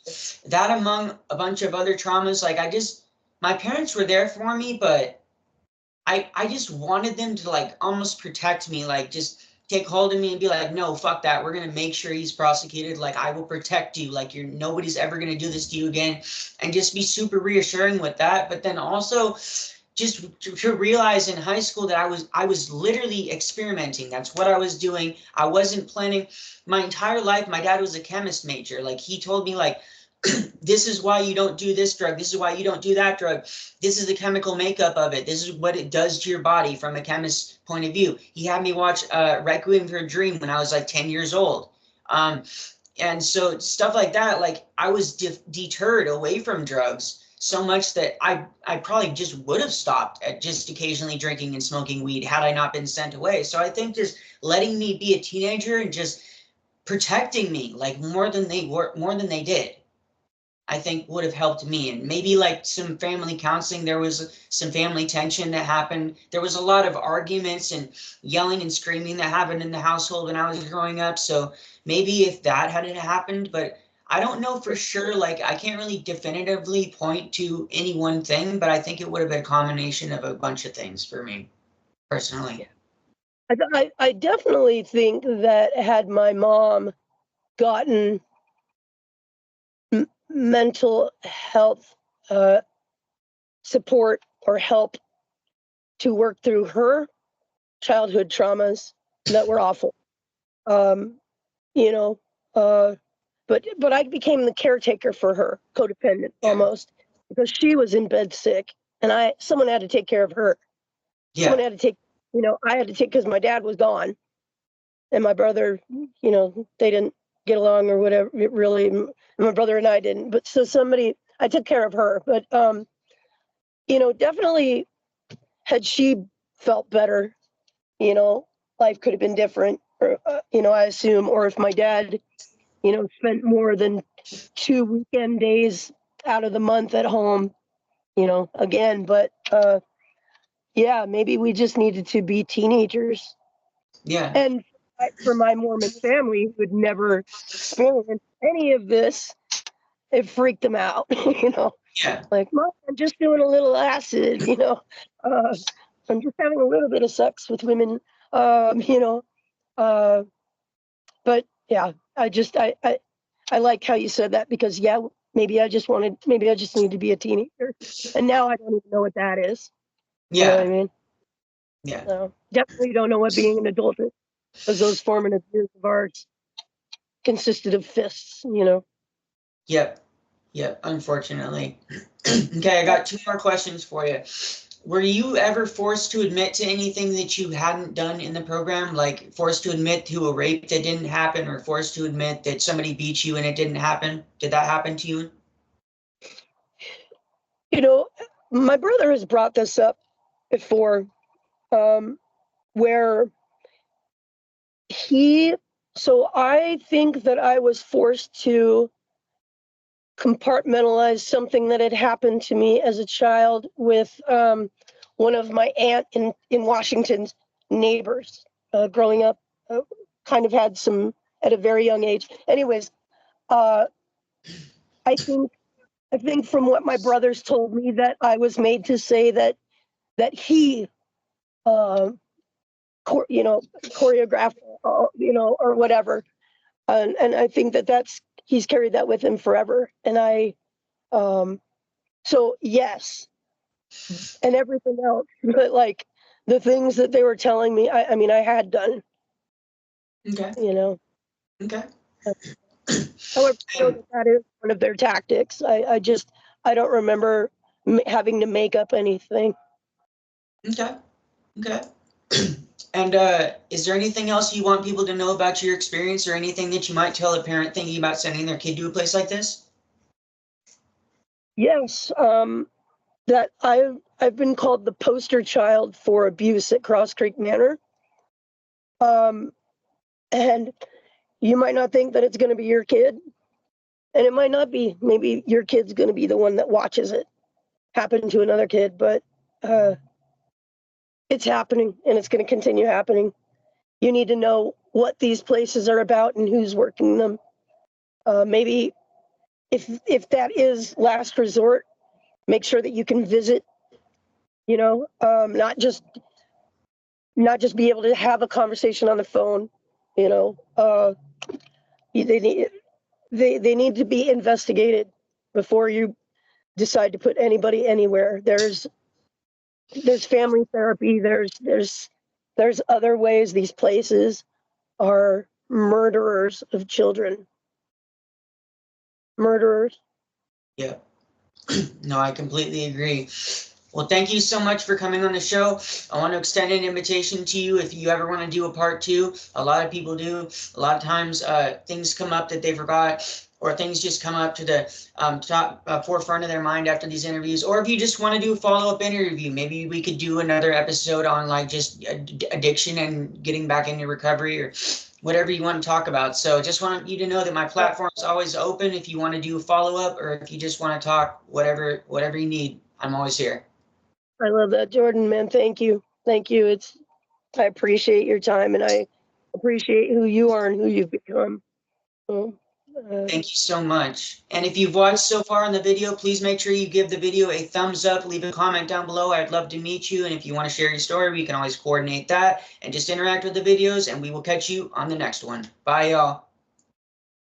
that, among a bunch of other traumas, my parents were there for me, but I just wanted them to almost protect me, just take hold of me and be like, no, fuck that. We're going to make sure he's prosecuted. I will protect you. Nobody's ever going to do this to you again. And just be super reassuring with that. But then also just to realize in high school that I was literally experimenting. That's what I was doing. I wasn't planning. My entire life, my dad was a chemist major. He told me this is why you don't do this drug. This is why you don't do that drug. This is the chemical makeup of it. This is what it does to your body from a chemist's point of view. He had me watch Requiem for a Dream when I was 10 years old. And so stuff like that, I was deterred away from drugs so much that I probably just would have stopped at just occasionally drinking and smoking weed had I not been sent away. So I think just letting me be a teenager and just protecting me more than they did. I think would have helped me. And maybe like some family counseling. There was some family tension that happened. There was a lot of arguments and yelling and screaming that happened in the household when I was growing up. So maybe if that hadn't happened, but I don't know for sure. Like, I can't really definitively point to any one thing, but I think it would have been a combination of a bunch of things for me personally. I definitely think that had my mom gotten mental health support or help to work through her childhood traumas that were awful, you know, but I became the caretaker for her, codependent almost, because she was in bed sick, and someone had to take care of her. Someone had to take, I had to take, because my dad was gone, and my brother, they didn't get along or whatever. Really, my brother and I didn't. But so I took care of her. But definitely, had she felt better, life could have been different. Or I assume, or if my dad, spent more than 2 weekend days out of the month at home, again. But yeah, maybe we just needed to be teenagers. Yeah. And for my Mormon family who had never experienced any of this, it freaked them out. Yeah. Like, Mom, I'm just doing a little acid. I'm just having a little bit of sex with women. Uh, but yeah, I like how you said that, because yeah, maybe I just need to be a teenager, and now I don't even know what that is. You know what I mean? Yeah. So definitely don't know what being an adult is, because those formative years of ours consisted of fists. Yep. Yep. Unfortunately. Okay, I got two more questions for you. Were you ever forced to admit to anything that you hadn't done in the program, like forced to admit to a rape that didn't happen, or forced to admit that somebody beat you and it didn't happen? Did that happen to you? My brother has brought this up before, where so I think that I was forced to compartmentalize something that had happened to me as a child with one of my aunt in Washington's neighbors, growing up, kind of had some at a very young age. Anyways, uh, I think from what my brothers told me, that I was made to say that he, uh, choreographed, or whatever, and I think he's carried that with him forever. And so yes, and everything else, but like the things that they were telling me, I mean, I had done. Okay. Okay. However, I know that is one of their tactics. I don't remember having to make up anything. Okay. Okay. And is there anything else you want people to know about your experience, or anything that you might tell a parent thinking about sending their kid to a place like this? Yes, that I've been called the poster child for abuse at Cross Creek Manor. And you might not think that it's going to be your kid, and it might not be. Maybe your kid's going to be the one that watches it happen to another kid, but it's happening, and it's going to continue happening. You need to know what these places are about and who's working them. Maybe if that is last resort, make sure that you can visit. Not just be able to have a conversation on the phone. They need to be investigated before you decide to put anybody anywhere. There's family therapy. There's other ways. These places are murderers of children. Murderers. Yeah. No, I completely agree. Well, thank you so much for coming on the show. I want to extend an invitation to you if you ever want to do a part two. A lot of people do. A lot of times things come up that they forgot, or things just come up to the top forefront of their mind after these interviews. Or if you just want to do a follow-up interview, maybe we could do another episode on like just addiction and getting back into recovery, or whatever you want to talk about. So just want you to know that my platform is always open. If you want to do a follow-up or if you just want to talk, whatever you need, I'm always here. I love that, Jordan, man. Thank you. Thank you. I appreciate your time, and I appreciate who you are and who you've become. Thank you so much. And if you've watched so far in the video, please make sure you give the video a thumbs up, leave a comment down below. I'd love to meet you. And if you want to share your story, we can always coordinate that and just interact with the videos, and we will catch you on the next one. Bye, y'all.